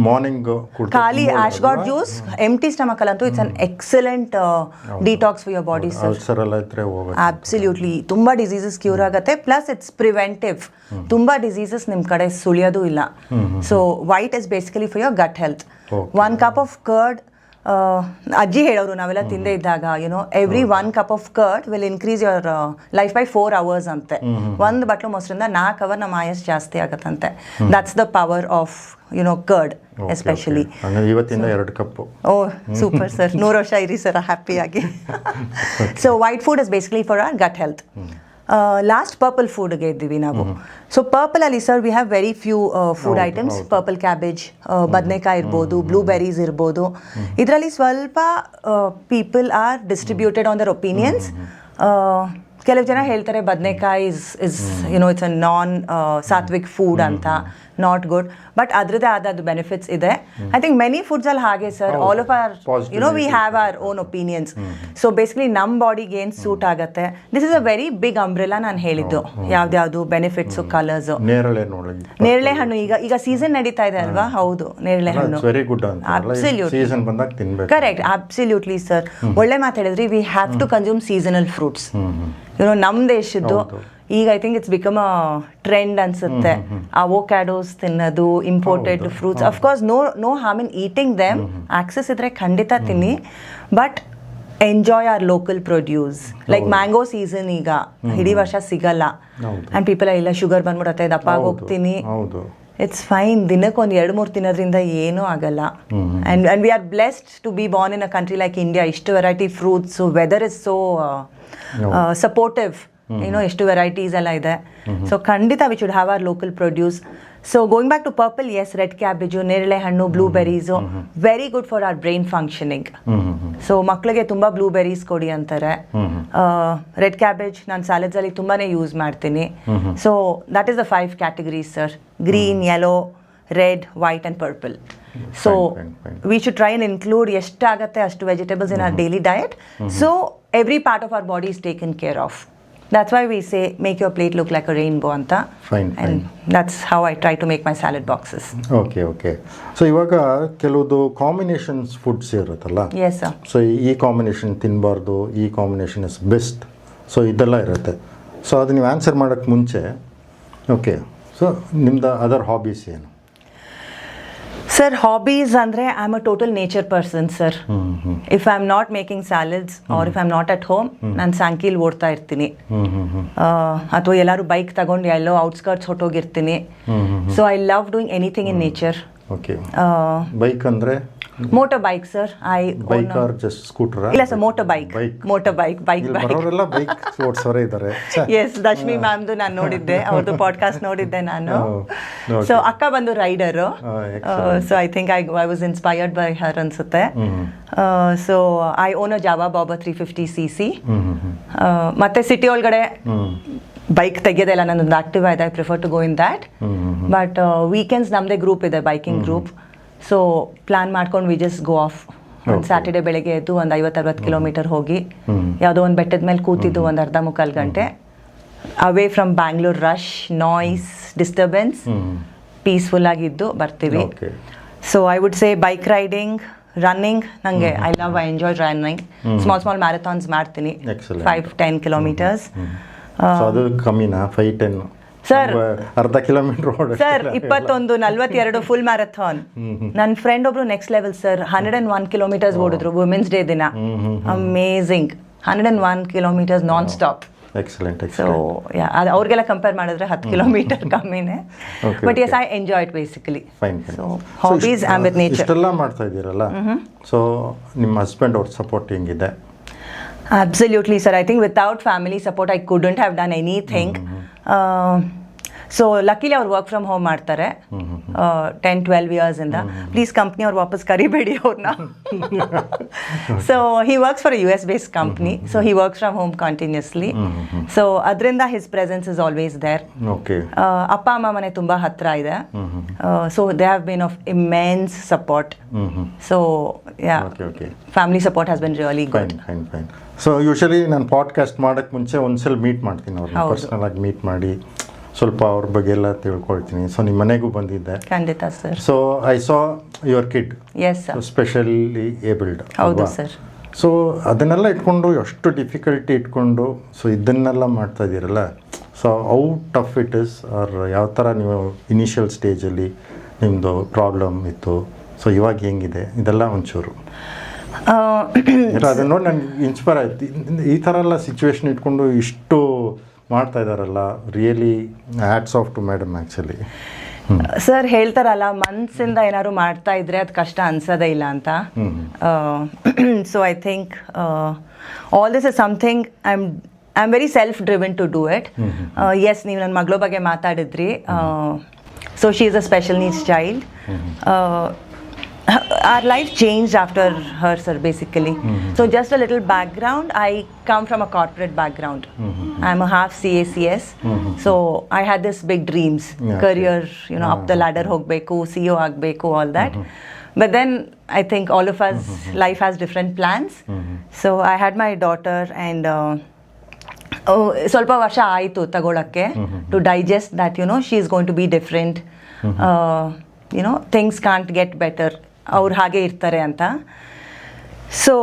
Morning ಖಾಲಿ ಆಶ್ಗಾಟ್ ಜ್ಯೂಸ್ ಎಂಟಿ ಸ್ಟಮಕ್ ಅಲ್ಲಂತೂ it's an excellent detox for your body sir. Absolutely. ತುಂಬ diseases cure ಆಗುತ್ತೆ, plus it's preventive. ತುಂಬ diseases ನಿಮ್ಮ ಕಡೆ ಸುಳಿಯೋದು ಇಲ್ಲ. So white is basically for your gut health. 1 cup of curd, ಅಜ್ಜಿ ಹೇಳೋರು ನಾವೆಲ್ಲ ತಿಂದೇ ಇದ್ದಾಗ, every 1 cup of curd will increase your life by 4 hours ಅಂತೆ. 1 ಬಟ್ಲು ಮೊಸರಿಂದ 4 hour ನಮ್ಮ ಆಯಸ್ ಜಾಸ್ತಿ ಆಗತ್ತಂತೆ. That's the power of curd especially. ಇವತ್ತಿಂದ 2 ಕಪ್. ಓ ಸೂಪರ್ ಸರ್, 100 ವರ್ಷ ಇರಿ ಸರ್ ಹ್ಯಾಪಿಯಾಗಿ. So white food is basically for our gut health. Last purple ಫುಡ್ಗೆ ಇದ್ದೀವಿ ನಾವು. ಸೊ ಪರ್ಪಲಲ್ಲಿ sir we have very few food items. Purple cabbage, ಬದನೆಕಾಯಿ ಇರ್ಬೋದು, ಬ್ಲೂಬೆರೀಸ್ ಇರ್ಬೋದು. ಇದರಲ್ಲಿ ಸ್ವಲ್ಪ people are distributed on their opinions. ಕೆಲವು ಜನ ಹೇಳ್ತಾರೆ ಬದನೆಕಾಯಿ it's a non sattvic food ಅಂತ. Not good. ಬಟ್ ಅದ್ರದ್ದೇ ಆದ ಬೆನಿಫಿಟ್ಸ್ ಇದೆ. ಐ ಥಿಂಕ್ ಮೆನಿ ಫುಡ್ಸ್ ಅಲ್ಲಿ ಹಾಗೆ sir, all of our we have our own opinions. So basically ನಮ್ಮ ಬಾಡಿಗೆ ಏನು ಸೂಟ್ ಆಗುತ್ತೆ. This is a very big umbrella ನಾನು ಹೇಳಿದ್ದು, ಯಾವ್ದ್ಯಾವ್ದು ಬೆನಿಫಿಟ್ಸು, ಕಲರ್ಸು. ನೇರಳೆ ಹಣ್ಣು ಈಗ ಸೀಸನ್ ನಡೀತಾ ಇದೆ ಅಲ್ವಾ? ಹೌದು, ನೇರಳೆ ಹಣ್ಣು ಕರೆಕ್ಟ್, ಅಬ್ಸಲ್ಯೂಟ್ಲಿ ಸರ್. ಒಳ್ಳೆ ಮಾತಾಡಿದ್ರಿ. We have to consume seasonal fruits. ನಮ್ಮ ದೇಶದ್ದು ಈಗ I think it's become a trend ಅನ್ಸುತ್ತೆ. ಅವೋಕ್ಯಾಡೋಸ್ ತಿನ್ನೋದು, imported fruits. Of course no harm in eating them. Access ಇದ್ರೆ ಖಂಡಿತ ತಿನ್ನಿ, but enjoy our local produce. Like mango season ಈಗ ಇಡೀ ವರ್ಷ ಸಿಗಲ್ಲ. ಆ್ಯಂಡ್ ಪೀಪಲ್ ಇಲ್ಲ ಶುಗರ್ ಬಂದ್ಬಿಡತ್ತೆ, ದಪ್ಪ ಹೋಗ್ತೀನಿ. It's fine. ದಿನಕ್ಕೆ ಒಂದು 2-3 ತಿನ್ನೋದ್ರಿಂದ ಏನೂ ಆಗಲ್ಲ. And we are blessed to be born in a country like India. ಇಷ್ಟು variety fruits, weather is so supportive. ಎಷ್ಟು ವೆರೈಟೀಸ್ ಎಲ್ಲ ಇದೆ. ಸೊ ಖಂಡಿತ we should have our local produce. So going back to purple, yes, red cabbage, ನೇರಳೆ ಹಣ್ಣು, blueberries very good for our brain functioning. So ಮಕ್ಕಳಿಗೆ ತುಂಬ blueberries ಕೊಡಿ ಅಂತಾರೆ. ರೆಡ್ ಕ್ಯಾಬೇಜ್ ನಾನು ಸ್ಯಾಲಡ್ಸಲ್ಲಿ ತುಂಬಾ ಯೂಸ್ ಮಾಡ್ತೀನಿ. So that is the 5 categories sir: green, yellow, red, white and purple. So we should try and include ಎಷ್ಟಾಗತ್ತೆ ಅಷ್ಟು vegetables in our daily diet. So every part of our body is taken care of. That's why we say make your plate look like a rainbow anta. Fine. And that's how I try to make my salad boxes. Okay. So ಇವಾಗ ಕೆಲವುದು combinations foods ಇರುತ್ತಲ್ಲ. Yes sir. So ಈ combination ತಿನ್ನಬಾರ್ದು, ಈ combination is best, so ಇದೆಲ್ಲ ಇರುತ್ತೆ. So ಅದು ನೀವು ಆನ್ಸರ್ ಮಾಡೋಕ್ಕೆ ಮುಂಚೆ, ಓಕೆ, ಸೊ ನಿಮ್ದು ಅದರ್ ಹಾಬೀಸ್ ಏನು? ಸರ್ ಹಾಬೀಸ್ ಅಂದರೆ I am a total nature person sir. If I am not making salads or if I am not at home, ನಾನು ಸಾಯಂಕಾಲ ಓಡ್ತಾ ಇರ್ತೀನಿ. ಅಥವಾ ಎಲ್ಲರೂ ಬೈಕ್ ತಗೊಂಡು ಎಲ್ಲೋ ಔಟ್ಸ್ಕರ್ಟ್ಸ್ ಹೊಟ್ಟೋಗಿರ್ತೀನಿ. So I love doing anything in nature. Okay. Bike ಅಂದರೆ motorbike sir. Bike or just scooter? ಇಲ್ಲ ಸರ್, ಮೋಟರ್ ಬೈಕ್. ಬರೋರೆಲ್ಲ ಬೈಕ್ ಓಡಿಸೋರೇ ಇದ್ದಾರೆ. ಎಸ್, ದಶ್ಮಿ ಮ್ಯಾಮ್ದು ನಾನು ನೋಡಿದ್ದೆ, ಅವ್ರದ್ದು ಪಾಡ್ಕಾಸ್ಟ್ ನೋಡಿದ್ದೆ ನಾನು. ಸೊ ಅಕ್ಕ ಬಂದು rider. So I think I was inspired by her ಅನ್ಸುತ್ತೆ. So I own a Jawa bobber 350cc. ಮತ್ತೆ ಸಿಟಿ ಒಳಗಡೆ ಬೈಕ್ ತೆಗೆಯೋದಿಲ್ಲ, ನನ್ನೊಂದು ಆಕ್ಟಿವ್ ಇದೆ. I prefer to go in that. But weekends ನಮ್ಮದೇ ಗ್ರೂಪ್ ಇದೆ, ಬೈಕಿಂಗ್ ಗ್ರೂಪ್. ಸೊ ಪ್ಲಾನ್ ಮಾಡ್ಕೊಂಡು we just go off. ಒಂದು ಸ್ಯಾಟರ್ಡೆ ಬೆಳಗ್ಗೆ ಎದ್ದು ಒಂದು 50-60 ಕಿಲೋಮೀಟರ್ ಹೋಗಿ ಯಾವುದೋ ಒಂದು ಬೆಟ್ಟದ ಮೇಲೆ ಕೂತಿದ್ದು ಒಂದು ಅರ್ಧ-ಮುಕ್ಕಾಲು ಗಂಟೆ, away from Bangalore rush, noise, disturbance, peaceful ಆಗಿದ್ದು ಬರ್ತೀವಿ. So I would say bike riding, running. ನನಗೆ I enjoy running. Small marathons ಮಾಡ್ತೀನಿ, 5-10 ಕಿಲೋಮೀಟರ್ಸ್. ಅದು ಕಮ್ಮಿನಾ? 5-10 ಸರ್? ಅರ್ಧ ಕಿಲೋಮೀಟರ್ ಸರ್ 21-42 ಫುಲ್ ಮ್ಯಾರಥಾನ್. ನನ್ನ ಫ್ರೆಂಡ್ ಒಬ್ರು ನೆಕ್ಸ್ಟ್ ಲೆವೆಲ್ ಸರ್, 101 ಕಿಲೋಮೀಟರ್ಸ್ ಓಡಿದ್ರು ವುಮೆನ್ಸ್ ಡೇ ದಿನ. Amazing. 101 kilometres non stop. Excellent. So ಅವ್ರಿಗೆಲ್ಲ ಕಂಪೇರ್ ಮಾಡಿದ್ರೆ 10 ಕಿಲೋಮೀಟರ್ ಕಮ್ಮಿನೇ. But yes, I enjoy it basically. So hobbies am with nature. ಇಷ್ಟೆಲ್ಲ ಮಾಡ್ತಾ ಇದ್ದೀರಲ್ಲ, ಸೊ ನಿಮ್ಮ ಹಸ್ಬೆಂಡ್ ಅವ್ರ ಸಪೋರ್ಟ್ ಹೆಂಗಿದೆ? Absolutely, sir. I think without family support, I couldn't have done anything. So ಲಕ್ಕಿಲಿ ಅವ್ರು ವರ್ಕ್ ಫ್ರಮ್ ಹೋಮ್ ಮಾಡ್ತಾರೆ 10-12 years ಇಂದ. Please company ಅವ್ರು ವಾಪಸ್ ಕರಿಬೇಡಿ ಅವ್ರನ್ನ. So he works for US based company. So he works from home continuously. So ಅದರಿಂದ his presence is always there. ಅಪ್ಪ ಅಮ್ಮ ಮನೆ ತುಂಬ ಹತ್ರ ಇದೆ. So they have been of immense support. So family support has been really good. So usually ನಾನು podcast ಮಾಡೋಕ್ಕೆ ಮುಂಚೆ ಒಂದ್ಸಲ ಮೀಟ್ ಮಾಡ್ತೀನಿ ಅವ್ರನ್ನ, ಪರ್ಸನಲ್ ಆಗಿ ಮೀಟ್ ಮಾಡಿ ಸ್ವಲ್ಪ ಅವ್ರ ಬಗ್ಗೆ ಎಲ್ಲ ತಿಳ್ಕೊಳ್ತೀನಿ. ಸೊ ನಿಮ್ಮ ಮನೆಗೂ ಬಂದಿದ್ದೆ. ಖಂಡಿತ sir. So I saw your kid. Yes sir. Specially abled. ಹೌದು ಸರ್. ಸೊ ಅದನ್ನೆಲ್ಲ ಇಟ್ಕೊಂಡು ಎಷ್ಟು ಡಿಫಿಕಲ್ಟಿ ಇಟ್ಕೊಂಡು ಸೊ ಇದನ್ನೆಲ್ಲ ಮಾಡ್ತಾ ಇದ್ದೀರಲ್ಲ, ಸೊ ಔ ಟಫ್ ಇಟ್ ಇಸ್, ಆರ್ ಯಾವ ಥರ ನೀವು ಇನಿಷಿಯಲ್ ಸ್ಟೇಜಲ್ಲಿ ನಿಮ್ಮದು ಪ್ರಾಬ್ಲಮ್ ಇತ್ತು, ಸೊ ಇವಾಗ ಹೆಂಗಿದೆ ಇದೆಲ್ಲ ಒಂಚೂರು ಅದನ್ನ ನೋಡಿ ನನಗೆ ಇನ್ಸ್ಪೈರ್ ಆಯ್ತು. ಈ ಥರ ಎಲ್ಲ ಸಿಚುವೇಶನ್ ಇಟ್ಕೊಂಡು ಇಷ್ಟು ಮಾಡ್ತಾ ಇದ್ದಾರಲ್ಲ, really hats off to madam. Actually sir ಹೇಳ್ತಾರಲ್ಲ, ಮನಸ್ಸಿಂದ ಏನಾದ್ರು ಮಾಡ್ತಾ ಇದ್ರೆ ಅದು ಕಷ್ಟ ಅನ್ಸೋದೇ ಇಲ್ಲ ಅಂತ. So I think all this is something I am very self driven to do it. Yes, ನೀವು ನನ್ನ ಮಗಳ ಬಗ್ಗೆ ಮಾತಾಡಿದ್ರಿ. So she is a special needs child. our life changed after her, sir, basically. So just a little background, I come from a corporate background. I'm a half CACS. So I had this big dreams, Yeah, career, you know, up the ladder hogbeku, CEO agbeku, all that. But then I think all of us, life has different plans. So I had my daughter and ಸ್ವಲ್ಪ ವರ್ಷ ಆಯಿತು ತಗೊಳಕ್ಕೆ to digest that you know she is going to be different you know things can't get better ಅವ್ರು ಹಾಗೆ ಇರ್ತಾರೆ ಅಂತ. So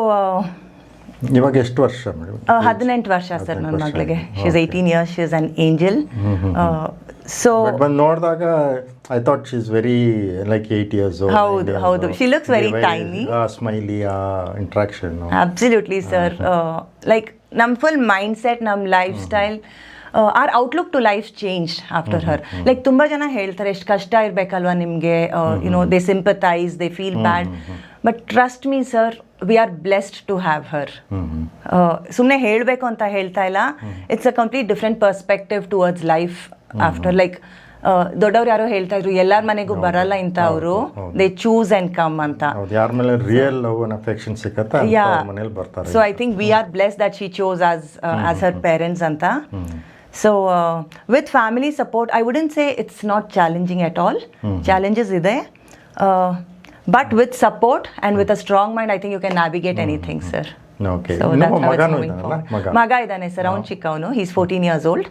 ಇವಾಗ ಎಷ್ಟು ವರ್ಷ ಮೇಡಮ್? 18 ವರ್ಷ ಸರ್ ನನ್ನ ಮಗಳಿಗೆ. She is 18 years, she is an angel. So ಬಂದು ನೋಡಿದಾಗ I thought she is very like 8 years old. ಹೌದು she looks very tiny. Smiley interaction. Absolutely sir. Like ನಮ್ಮ ಫುಲ್ ಮೈಂಡ್ ಸೆಟ್, ನಮ್ಮ lifestyle, our outlook to life change after her. Like ತುಂಬ ಜನ ಹೇಳ್ತಾರೆ ಎಷ್ಟು ಕಷ್ಟ ಇರಬೇಕಲ್ವಾ ನಿಮಗೆ, you know they sympathise, they feel bad. But trust me sir, we are blessed to have ಹರ್. ಸುಮ್ಮನೆ ಹೇಳಬೇಕು ಅಂತ ಹೇಳ್ತಾ ಇಲ್ಲ, it's a complete different perspective towards life after. Like ದೊಡ್ಡವ್ರು ಯಾರೋ ಹೇಳ್ತಾ ಇದ್ರು ಎಲ್ಲರ ಮನೆಗೂ ಬರಲ್ಲ ಇಂತ ಅವರು, ದೇ ಚೂಸ್ ಅಂಡ್ ಕಮ್ ಅಂತ. ಯಾರ ಮೇಲೆ ರಿಯಲ್ ಲವ್ ಅಂಡ್ ಅಫೆಕ್ಷನ್ ಸಿಕ್ಕತ್ತೆ ಅವ್ರ ಮನೆಯಲ್ಲಿ ಬರ್ತಾರೆ. So I think we are blessed that she chose as her parents ಅಂತ. So with family support I wouldn't say it's not challenging at all. Challenges ಇದೆ, but with support and with a strong mind I think you can navigate anything sir. ಮಗ ಇದ್ದಾನೆ sir, ಅವ್ನು ಚಿಕ್ಕವನು. He's 14 years old.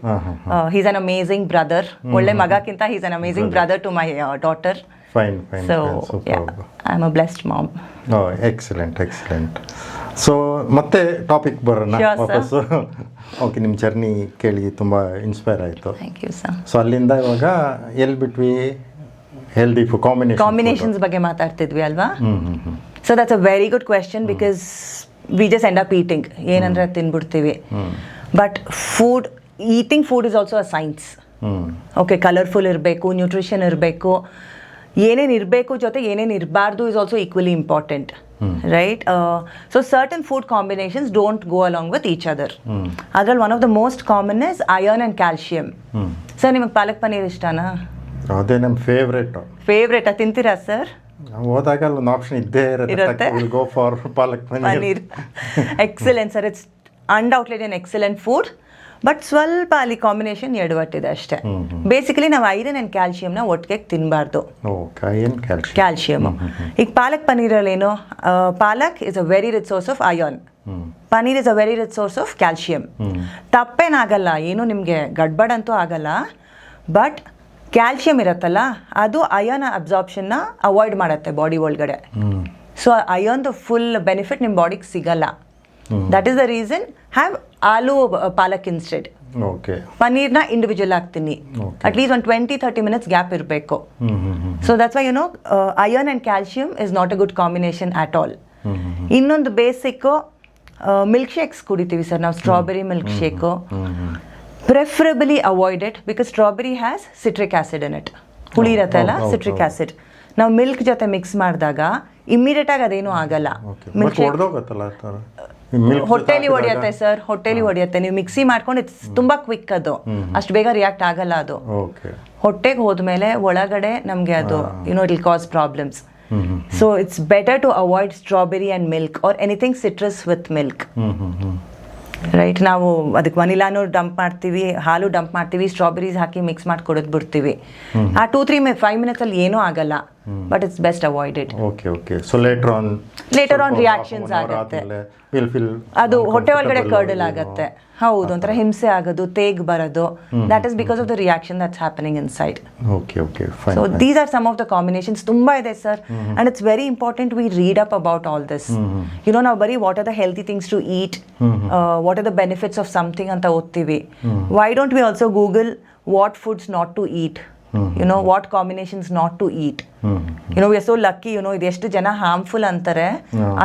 He's an amazing brother. ಒಳ್ಳೆ ಮಗಕ್ಕಿಂತ he's an amazing brother to my daughter. Fine. So I am a blessed mom. Excellent. So ಮತ್ತೆ topic ಬರೋಣ ವಾಪಸ್ಸು. Okay, ನಿಮ್ಮ ಜರ್ನಿ ಕೇಳಿ ತುಂಬ ಇನ್ಸ್ಪೈರ್ ಆಯಿತು. Thank you sir. ಸೊ ಅಲ್ಲಿಂದ ಇವಾಗ ಎಲ್ಲಿ ಬಿಟ್ವಿ? ಹೆಲ್ದಿ ಫುಡ್ ಕಾಂಬಿನೇಷನ್ಸ್ ಬಗ್ಗೆ ಮಾತಾಡ್ತಿದ್ವಿ ಅಲ್ವಾ? So that's a very good question because we just end up eating. ಏನಂದ್ರೆ ತಿನ್ಬಿಡ್ತೀವಿ. But eating food is also a science. Okay, colourful ಇರಬೇಕು, ನ್ಯೂಟ್ರಿಷನ್ ಇರಬೇಕು, ಏನೇನು ಇರಬೇಕು ಜೊತೆ ಏನೇನು ಇರಬಾರ್ದು is also equally important, right? So certain food combinations don't go along with each other. ಅದ್ರಲ್ಲಿ one of the most common is iron and calcium. Sir ನಿಮಗೆ ಪಾಲಕ್ ಪನ್ನೀರ್ ಇಷ್ಟನಾ? ಅದೇ ನಮ್ಮ ಫೇವ್ರೇಟಾ? ತಿಂತೀರಾ ಸರ್? ಹೋದಾಗ ಒಂದು ಆಪ್ಷನ್ ಇದ್ದೇ ಇರುತ್ತೆ. Go for palak paneer. Excellent sir, it's undoubtedly an excellent food. But ಸ್ವಲ್ಪ ಅಲ್ಲಿ ಕಾಂಬಿನೇಷನ್ ಎಡವಟ್ಟಿದೆ ಅಷ್ಟೇ. ಬೇಸಿಕಲಿ ನಾವು ಐರನ್ ಆ್ಯಂಡ್ ಕ್ಯಾಲ್ಶಿಯಂನ ಒಟ್ಟಿಗೆ ತಿನ್ನಬಾರ್ದು. ಕ್ಯಾಲ್ಶಿಯಮ್. ಈಗ ಪಾಲಕ್ ಪನ್ನೀರಲ್ಲಿ ಏನು, palak is a very rich source of iron, paneer is a very rich source of calcium. ತಪ್ಪೇನಾಗಲ್ಲ, ಏನು ನಿಮಗೆ ಗಡ್ಬಡ್ ಅಂತೂ ಆಗಲ್ಲ. ಬಟ್ ಕ್ಯಾಲ್ಶಿಯಂ ಇರುತ್ತಲ್ಲ, ಅದು ಅಯರ್ನ್ ಅಬ್ಸಾರ್ಪ್ಷನ್ನ ಅವಾಯ್ಡ್ ಮಾಡುತ್ತೆ ಬಾಡಿ ಒಳಗಡೆ. ಸೊ ಅಯರ್ನ್ದು ಫುಲ್ ಬೆನಿಫಿಟ್ ನಿಮ್ಮ ಬಾಡಿಗೆ ಸಿಗಲ್ಲ. That is the reason have aloo palak instead. ಪನ್ನೀರ್ನ ಇಂಡಿವಿಜುವಲ್ ಆಗ್ತೀನಿ, ಅಟ್ಲೀಸ್ಟ್ ಒಂದು 20-30 minutes ಗ್ಯಾಪ್ ಇರಬೇಕು. So that's why you know iron and calcium is not a good combination at all. ಇನ್ನೊಂದು ಬೇಸಿಕ್ಕು, ಮಿಲ್ಕ್ ಶೇಕ್ಸ್ ಕುಡಿತೀವಿ ಸರ್ ನಾವು, strawberry milk shake. Preferably avoided because strawberry has citric acid in it. ಹುಳಿ ಇರುತ್ತೆ ಅಲ್ಲ, citric acid. ನಾವು milk ಜೊತೆ mix ಮಾಡಿದಾಗ immediate ಆಗಿ ಅದೇನೂ ಆಗಲ್ಲ. ಮಿಲ್ಕ್ ಹೊಟ್ಟೆಲಿ ಹೊಡೆಯುತ್ತೆ ಸರ್, ಹೊಟ್ಟೆಲಿ ಹೊಡೆಯುತ್ತೆ. ನೀವು ಮಿಕ್ಸಿ ಮಾಡ್ಕೊಂಡು ಇಟ್ಸ್ ತುಂಬಾ ಕ್ವಿಕ್, ಅದು ಅಷ್ಟು ಬೇಗ ರಿಯಾಕ್ಟ್ ಆಗಲ್ಲ. ಅದು ಹೊಟ್ಟೆಗೆ ಹೋದ್ಮೇಲೆ ಒಳಗಡೆ ನಮಗೆ ಅದು it will cause problems. So it's better to avoid strawberry and milk or anything citrus with milk, right? ನಾವು ಅದಕ್ಕೆ ವನಿಲಾನು ಡಂಪ್ ಮಾಡ್ತೀವಿ, ಹಾಲು ಡಂಪ್ ಮಾಡ್ತೀವಿ, ಸ್ಟ್ರಾಬೆರೀಸ್ ಹಾಕಿ ಮಿಕ್ಸ್ ಮಾಡಿ ಕೊಡೋದು ಬಿಡ್ತೀವಿ. ಆ 2-3-5 minutes ಅಲ್ಲಿ ಏನೂ ಆಗಲ್ಲ. But it's best avoided. So later on reactions ಆಗುತ್ತೆ, ಅದು ಹೊಟ್ಟೆ ಒಳಗಡೆ ಕರ್ಡಲ್ ಆಗುತ್ತೆ. ಹೌದು, ಒಂಥರ ಹಿಂಸೆ ಆಗೋದು, ತೇಗ್ ಬರೋದು. That is because of the reaction that's happening inside. So these are some of the combinations. ತುಂಬಾ ಇದೆ sir, and it's very important we read up about all this. ನಾವು ಬರೀ what are the healthy things to eat, what are the benefits of something ಅಂತ ಓದ್ತೀವಿ. Why don't we also Google what foods not to eat, what combinations not to eat. We are so lucky, ಇದೆಷ್ಟು ಜನ harmful ಅಂತಾರೆ,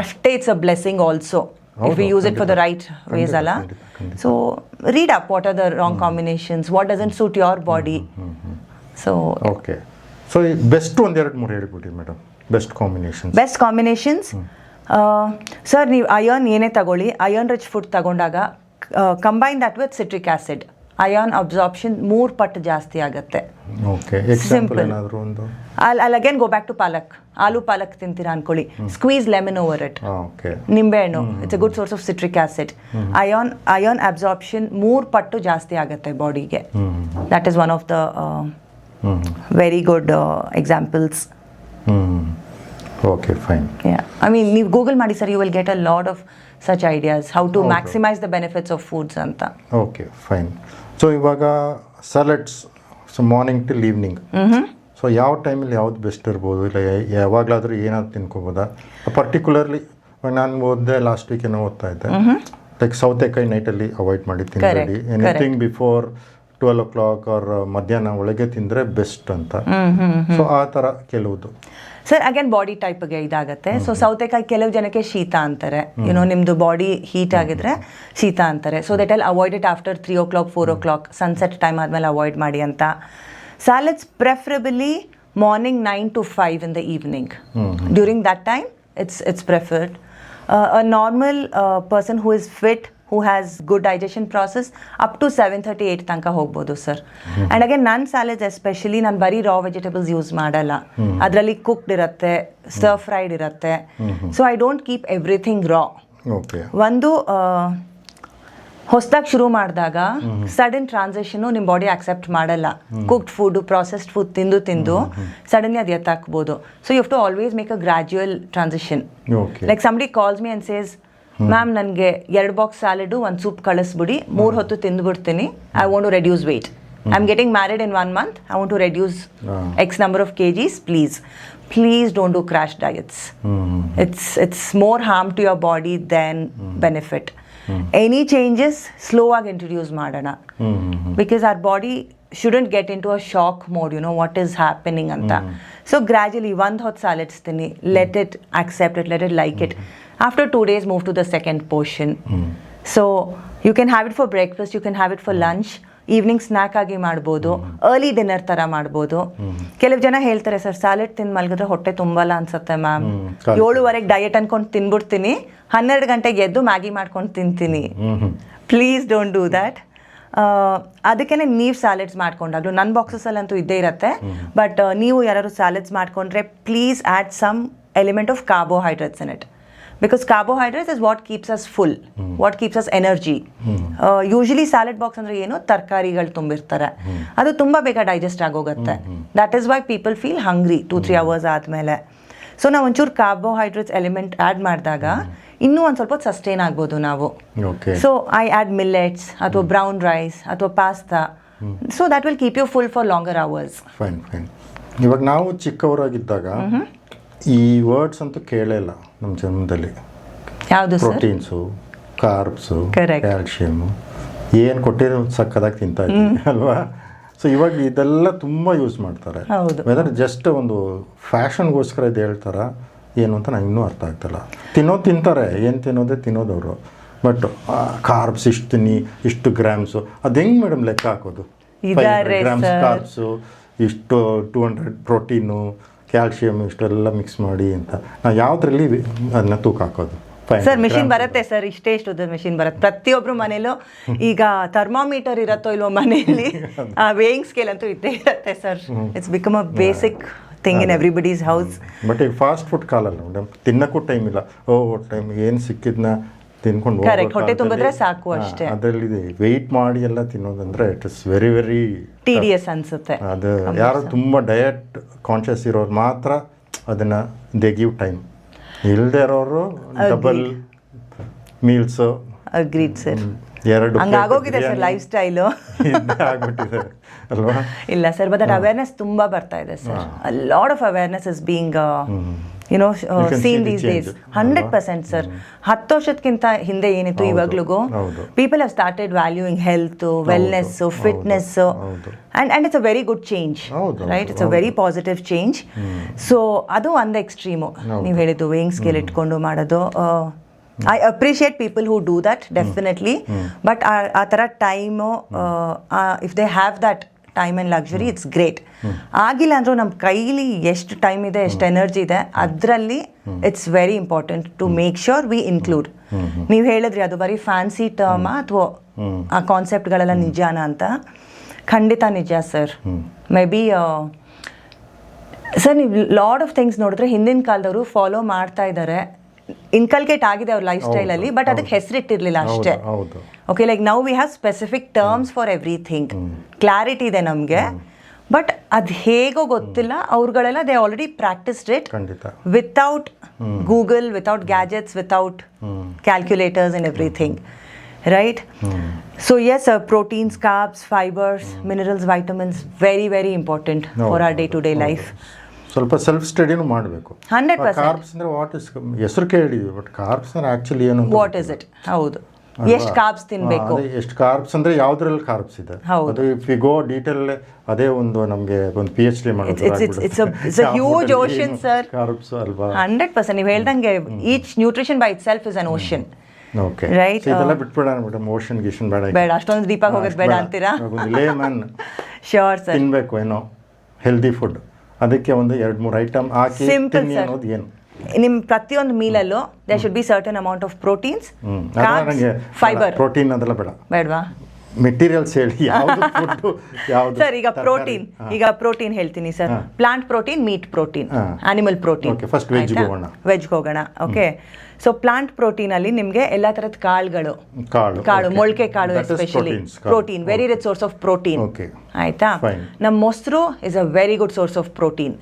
ಅಷ್ಟೇ it's a blessing also if we use it for the right ways ಅಲ್ಲ. So read up what are the wrong combinations, what doesn't suit your body. So okay, so best ಒಂದೆರಡು ಮೂರು ಹೇಳ್ಬಿಡಿ madam. Best combinations sir, ನೀವು iron ಏನೇ ತಗೊಳ್ಳಿ, iron rich food ತಗೊಂಡಾಗ combine that with citric acid. Iron absorption 3 ಪಟ್ಟು ಜಾಸ್ತಿ ಆಗುತ್ತೆ. ಓಕೆ, ಎಕ್ಸಾಂಪಲ್ ಏನಾದರೂ ಒಂದು? I'll again go back to ಪಾಲಕ್. ಆಲೂ ಪಾಲಕ್ ತಿಂತೀರಾ ಅನ್ಕೊಳ್ಳಿ, squeeze lemon over it. Okay, ನಿಂಬೆಹಣ್ಣು, it's a good source of citric acid. Iron absorption 3 ಪಟ್ಟು ಜಾಸ್ತಿ ಆಗುತ್ತೆ ಬಾಡಿಗೆ. That is one of the very good examples. Okay, fine. I mean ನೀವು Google ಮಾಡಿ sir, you will get a lot of such ideas, how to maximize the benefits of foods anta. Okay, fine. So ಇವಾಗ salads, so morning till evening. So ಯಾವ ಟೈಮಲ್ಲಿ ಯಾವ್ದು best ಇರ್ಬೋದು, ಇಲ್ಲ ಯಾವಾಗಲಾದರೂ ಏನಾದ್ರು ತಿನ್ಕೋಬೋದಾ? ಪರ್ಟಿಕ್ಯುಲರ್ಲಿ ನಾನು ಓದಿದೆ, ಲಾಸ್ಟ್ ವೀಕ್ ಏನೋ ಓದ್ತಾ ಇದ್ದೆ, ಲೈಕ್ ಸೌತೆಕಾಯಿ ನೈಟಲ್ಲಿ ಅವಾಯ್ಡ್ ಮಾಡಿ ತಿನ್ನಬೇಡಿ, ಎನಿಥಿಂಗ್ ಬಿಫೋರ್ 12 o'clock ಆರ್ ಮಧ್ಯಾಹ್ನ ಒಳಗೆ ತಿಂದರೆ ಬೆಸ್ಟ್ ಅಂತ. ಸೊ ಆ ಥರ ಕೆಲವುದು. ಸರ್ ಅಗೇನ್ ಬಾಡಿ ಟೈಪ್ಗೆ ಇದಾಗುತ್ತೆ. ಸೊ ಸೌತೆಕಾಯಿ ಕೆಲವು ಜನಕ್ಕೆ ಶೀತ ಅಂತಾರೆ, ನಿಮ್ಮದು ಬಾಡಿ ಹೀಟ್ ಆಗಿದ್ರೆ ಶೀತ ಅಂತಾರೆ. So that I'll avoid it after 3 o'clock 4 o'clock sunset time ಆದಮೇಲೆ ಅವಾಯ್ಡ್ ಮಾಡಿ ಅಂತ. ಸ್ಯಾಲಡ್ಸ್ ಪ್ರೆಫರಬಲಿ morning 9 to 5 in the evening. During that time it's preferred. A normal person who is fit, who has good digestion process, up to 7:30 8 ತನಕ ಹೋಗ್ಬೋದು sir. And again ನನ್ನ ಸ್ಯಾಲಡ್ಸ್ especially ನಾನು ಬರೀ raw vegetables use ಮಾಡಲ್ಲ, ಅದರಲ್ಲಿ cooked ಇರುತ್ತೆ, stir fried ಇರುತ್ತೆ. So I don't keep everything raw. ಒಂದು ಹೊಸದಾಗಿ ಶುರು ಮಾಡಿದಾಗ ಸಡನ್ ಟ್ರಾನ್ಸಿಷನು ನಿಮ್ಮ ಬಾಡಿ ಆಕ್ಸೆಪ್ಟ್ ಮಾಡಲ್ಲ. ಕುಕ್ಡ್ ಫುಡ್, ಪ್ರಾಸೆಸ್ಡ್ ಫುಡ್ ತಿಂದು ಸಡನ್ಲಿ ಅದು ಎತ್ತಾಕ್ಬೋದು. So you have to always make a gradual transition. Like somebody calls me and says, ma'am ನನಗೆ 2 ಬಾಕ್ಸ್ ಸ್ಯಾಲಡು, 1 ಸೂಪ್ ಕಳಿಸ್ಬಿಡಿ, 3 ಹೊತ್ತು ತಿಂದುಬಿಡ್ತೀನಿ, I want to reduce weight, I am getting married in 1 month, I want to reduce X number of kgs, please don't do crash diets. It's more harm to your body than benefit. Any changes slow ಆಗಿ introduce ಮಾಡೋಣ, because our body shouldn't get into a shock mode, what is happening ಅಂತ. So gradually 1 hot salads ತಿನ್ನಿ, let it accept it, let it like it. After 2 days move to the second portion. So you can have it for breakfast, you can have it for lunch, evening snack ಆಗಿ ಮಾಡ್ಬೋದು, early dinner ಥರ ಮಾಡ್ಬೋದು. ಕೆಲವು ಜನ ಹೇಳ್ತಾರೆ, sir salad ತಿಂದು ಮಲಗಿದ್ರೆ ಹೊಟ್ಟೆ ತುಂಬಲ್ಲ ಅನ್ಸುತ್ತೆ ಮ್ಯಾಮ್, 7:30 ಡಯಟ್ ಅನ್ಕೊಂಡು ತಿನ್ಬಿಡ್ತೀನಿ, 12 ಗಂಟೆಗೆ ಎದ್ದು ಮ್ಯಾಗಿ ಮಾಡ್ಕೊಂಡು ತಿಂತೀನಿ. Please don't do that. ಅದಕ್ಕೇ ನೀವು ಸ್ಯಾಲೆಡ್ಸ್ ಮಾಡ್ಕೊಂಡಾಗಲೂ ನನ್ನ ಬಾಕ್ಸಸಲ್ಲಂತೂ ಇದ್ದೇ ಇರುತ್ತೆ, ಬಟ್ ನೀವು ಯಾರು ಸ್ಯಾಲೆಡ್ಸ್ ಮಾಡ್ಕೊಂಡ್ರೆ please add some element of carbohydrates in it. Because carbohydrates is what keeps us full, what keeps us energy. Usually salad box ಅಂದ್ರೆ ಏನು, ತರಕಾರಿಗಳು ತುಂಬಿರ್ತಾರೆ, ಅದು ತುಂಬ ಬೇಗ ಡೈಜೆಸ್ಟ್ ಆಗೋಗುತ್ತೆ. That is why people feel hungry 2-3 hours ಆದಮೇಲೆ. So ನಾವು ಒಂಚೂರು ಕಾರ್ಬೋಹೈಡ್ರೇಟ್ಸ್ ಎಲಿಮೆಂಟ್ ಆ್ಯಡ್ ಮಾಡಿದಾಗ ಇನ್ನೂ ಒಂದು ಸ್ವಲ್ಪ ಸಸ್ಟೈನ್ ಆಗ್ಬೋದು ನಾವು. ಸೊ ಐ ಆ್ಯಡ್ ಮಿಲ್ಲೆಟ್ಸ್ ಅಥವಾ ಬ್ರೌನ್ ರೈಸ್ ಅಥವಾ pasta. So that will keep you full for longer hours. Fine. ಇವಾಗ ನಾವು ಚಿಕ್ಕವರಾಗಿದ್ದಾಗ ಈ ವರ್ಡ್ಸ್ ಅಂತೂ ಕೇಳೇ ಇಲ್ಲ ನಮ್ಮ ಜನ್ಮದಲ್ಲಿ. ಯಾವುದು? ಪ್ರೋಟೀನ್ಸು, ಕಾರ್ಬ್ಸು, ಕ್ಯಾಲ್ಶಿಯಮು ಏನು ಕೊಟ್ಟಿರೋ ಸಕ್ಕದಾಗಿ ತಿಂತಾ ಇದ್ದೀವಿ ಅಲ್ವಾ? ಸೊ ಇವಾಗ ಇದೆಲ್ಲ ತುಂಬ ಯೂಸ್ ಮಾಡ್ತಾರೆ. ವೆದರ್ ಜಸ್ಟ್ ಒಂದು ಫ್ಯಾಷನ್ಗೋಸ್ಕರ ಇದು ಹೇಳ್ತಾರ ಏನು ಅಂತ ನಂಗೆ ಇನ್ನೂ ಅರ್ಥ ಆಗ್ತಿಲ್ಲ. ತಿಂತಾರೆ, ಏನು ತಿನ್ನೋದವರು, ಬಟ್ ಕಾರ್ಬ್ಸ್ ಇಷ್ಟು ತಿನ್ನಿ, ಇಷ್ಟು ಗ್ರಾಮ್ಸು, ಅದು ಹೆಂಗೆ ಮೇಡಮ್ ಲೆಕ್ಕ ಹಾಕೋದು? 500 ಗ್ರಾಮ್ಸ್ ಕಾರ್ಬ್ಸು, ಇಷ್ಟು 200 ಪ್ರೋಟೀನು, ಕ್ಯಾಲ್ಶಿಯಮ್, ಇಷ್ಟೆಲ್ಲ ಮಿಕ್ಸ್ ಮಾಡಿ ಅಂತ ನಾವು ಯಾವುದ್ರಲ್ಲಿ ಅದನ್ನ ತೂಕ ಹಾಕೋದು? ಸರ್ ಮಿಷಿನ್ ಬರುತ್ತೆ ಸರ್, ಇಷ್ಟೇ ಉದ್ದ ಮಿಷಿನ್ ಬರುತ್ತೆ ಪ್ರತಿಯೊಬ್ಬರು ಮನೇಲೂ. ಈಗ ಥರ್ಮಾಮೀಟರ್ ಇರತ್ತೋ ಇಲ್ವೋ ಮನೆಯಲ್ಲಿ, ವೇಯಿಂಗ್ ಸ್ಕೇಲ್ ಅಂತೂ ಇದ್ದೇ ಇರುತ್ತೆ sir. It's become a basic thing in everybody's house. But ಈಗ ಫಾಸ್ಟ್ ಫುಡ್ ಕಾಲಲ್ಲ ಮೇಡಮ್, ತಿನ್ನಕ್ಕೂ ಟೈಮ್ ಇಲ್ಲ. ಟೈಮ್ ಏನು ಸಿಕ್ಕಿದ್ನ ತಿನ್ಕೊಂಡು ಕರೆಕ್ಟ್, ಹೊಟ್ಟೆ ತುಂಬಿದ್ರೆ ಸಾಕು ಅಷ್ಟೇ. ಅದರಲ್ಲಿ ವೆಯ್ಟ್ ಮಾಡಿ ಎಲ್ಲ ತಿನ್ನೋದಂದ್ರೆ it is very very tedious ಅನ್ಸುತ್ತೆ. ಅದು ಯಾರು ತುಂಬ ಡಯಟ್ ಕಾನ್ಷಿಯಸ್ ಇರೋರು ಮಾತ್ರ ಅದನ್ನು ದೇ ಗಿವ್ ಟೈಮ್. ಇಲ್ಲದೆ ಇರೋರು ಡಬಲ್ ಮೀಲ್ಸು. Agreed sir. 2 ಹಂಗಾಗೋಗಿದೆ ಸರ್ ಲೈಫ್ ಸ್ಟೈಲು ಆಗ್ಬಿಟ್ಟಿದೆ ಅಲ್ವಾ? ಇಲ್ಲ ಸರ್, ಬಟ್ ಅವೇರ್ನೆಸ್ ತುಂಬ ಬರ್ತಾ ಇದೆ sir. Lot of awareness is being seen these days. 100% sir. 10 ವರ್ಷಕ್ಕಿಂತ ಹಿಂದೆ ಏನಿತ್ತು, ಇವಾಗ್ಲೂ people have started valuing health, wellness, fitness, and it's a very good change, right? It's a very positive change. So ಅದು ಒಂದು extreme ನೀವು ಹೇಳಿದ್ದು, weighing scale ಇಟ್ಕೊಂಡು ಮಾಡೋದು. I appreciate people who do that, definitely. But ಆ ಥರ time, if they have that time and luxury, it's great. ಆಗಿಲ್ಲ ಅಂದರೂ ನಮ್ಮ ಕೈಲಿ ಎಷ್ಟು ಟೈಮ್ ಇದೆ, ಎಷ್ಟು ಎನರ್ಜಿ ಇದೆ, ಅದರಲ್ಲಿ it's very important to make sure we include. ನೀವು ಹೇಳಿದ್ರಿ ಅದು ಬರೀ ಫ್ಯಾನ್ಸಿ ಟರ್ಮ ಅಥವಾ ಆ ಕಾನ್ಸೆಪ್ಟ್ಗಳೆಲ್ಲ ನಿಜಾನ ಅಂತ. ಖಂಡಿತ ನಿಜ ಸರ್. ಮೇ ಬಿ ಸರ್ ನೀವು ಲಾಟ್ ಆಫ್ ಥಿಂಗ್ಸ್ ನೋಡಿದ್ರೆ ಹಿಂದಿನ ಕಾಲದವರು ಫಾಲೋ ಮಾಡ್ತಾ ಇದ್ದಾರೆ, ಇನ್ಕಲ್ಕೇಟ್ ಆಗಿದೆ ಅವ್ರ ಲೈಫ್ ಸ್ಟೈಲಲ್ಲಿ, ಬಟ್ ಅದಕ್ಕೆ ಹೆಸರಿಟ್ಟಿರಲಿಲ್ಲ ಅಷ್ಟೇ. Okay, like now we have specific terms for everything, clarity ಇದೆ ನಮಗೆ, ಬಟ್ ಅದು ಹೇಗೋ ಗೊತ್ತಿಲ್ಲ. ಅವ್ರುಗಳೆಲ್ಲ they already practised it without Google, without gadgets, without calculators and everything, right? So yes, proteins, carbs, fibers, minerals, vitamins, very very important for our day-to-day life. ಸ್ವಲ್ಪ self ಸ್ಟಡಿನೂ ಮಾಡಬೇಕು. 100%. Carbs ಅಂದರೆ what is, ಹೆಸರು ಕೇಳಿದ್ವಿ, but carbs ಅಂದರೆ actually ಏನು, what is it? ಹೌದು, ಎಷ್ಟು carbs ತಿನ್ನಬೇಕು, ಎಷ್ಟು ಕಾರ್ಬ್ಸ್ ಅಂದರೆ ಯಾವುದ್ರಲ್ಲಿ ಕಾರ್ಬ್ಸ್ ಇದೆ, ಅದು ಇಫ್ ಯು ಗೋ ಡೀಟೇಲ್ ಅದೇ ಒಂದು ನಮಗೆ ಒಂದು PhD ಮಾಡೋದು. It's a huge ocean sir, carbs ಅಲ್ವಾ? 100%. ನೀವು ಹೇಳ್ದಂಗೆ each nutrition by it self is an ocean. Okay, right. ಇದೆಲ್ಲ ಬಿಟ್ಬಿಡೋಣ ಮೇಡಮ್, ಓಷನ್ ಗಿಷನ್ ಬೇಡ, ಬೇಡ ಅಷ್ಟೊಂದು ದೀಪ ಹೋಗೋದು ಬೇಡ ಅಂತೀರಾ? ಲೇಮನ್ ಶ್ಯೂರ್ ಸರ್, ತಿನ್ನಬೇಕು ಏನೋ ಹೆಲ್ದಿ ಫುಡ್, ಅದಕ್ಕೆ ಒಂದು 2-3 ಐಟಮ್ ಹಾಕಿ ತಿನ್ನಿ ಅನ್ನೋದು ಏನು? ನಿಮ್ಮ ಪ್ರತಿಯೊಂದು ಮೀಲಲ್ಲೂ there should be certain amount of proteins, fibre. Protein ಅದೆಲ್ಲ ಬೇಡವಾ? ಮೆಟೀರಿಯಲ್ಸ್ ಹೇಳಿ, ಯಾವುದು ಫುಡ್ ಯಾವುದು ಸರ್? ಈಗ ಪ್ರೋಟೀನ್ ಹೇಳ್ತೀನಿ sir. Plant protein, meat protein, animal protein. First ವೆಜ್ಗೆ ಹೋಗೋಣ. ಓಕೆ, ಸೊ ಪ್ಲಾಂಟ್ ಪ್ರೋಟೀನ್ ಅಲ್ಲಿ ನಿಮಗೆ ಎಲ್ಲ ತರದ ಕಾಳುಗಳು, ಮೊಳಕೆ ಕಾಳು especially protein, very rich source of protein. ಆಯ್ತಾ? ನಮ್ಮ ಮೊಸರು is a very good source of protein.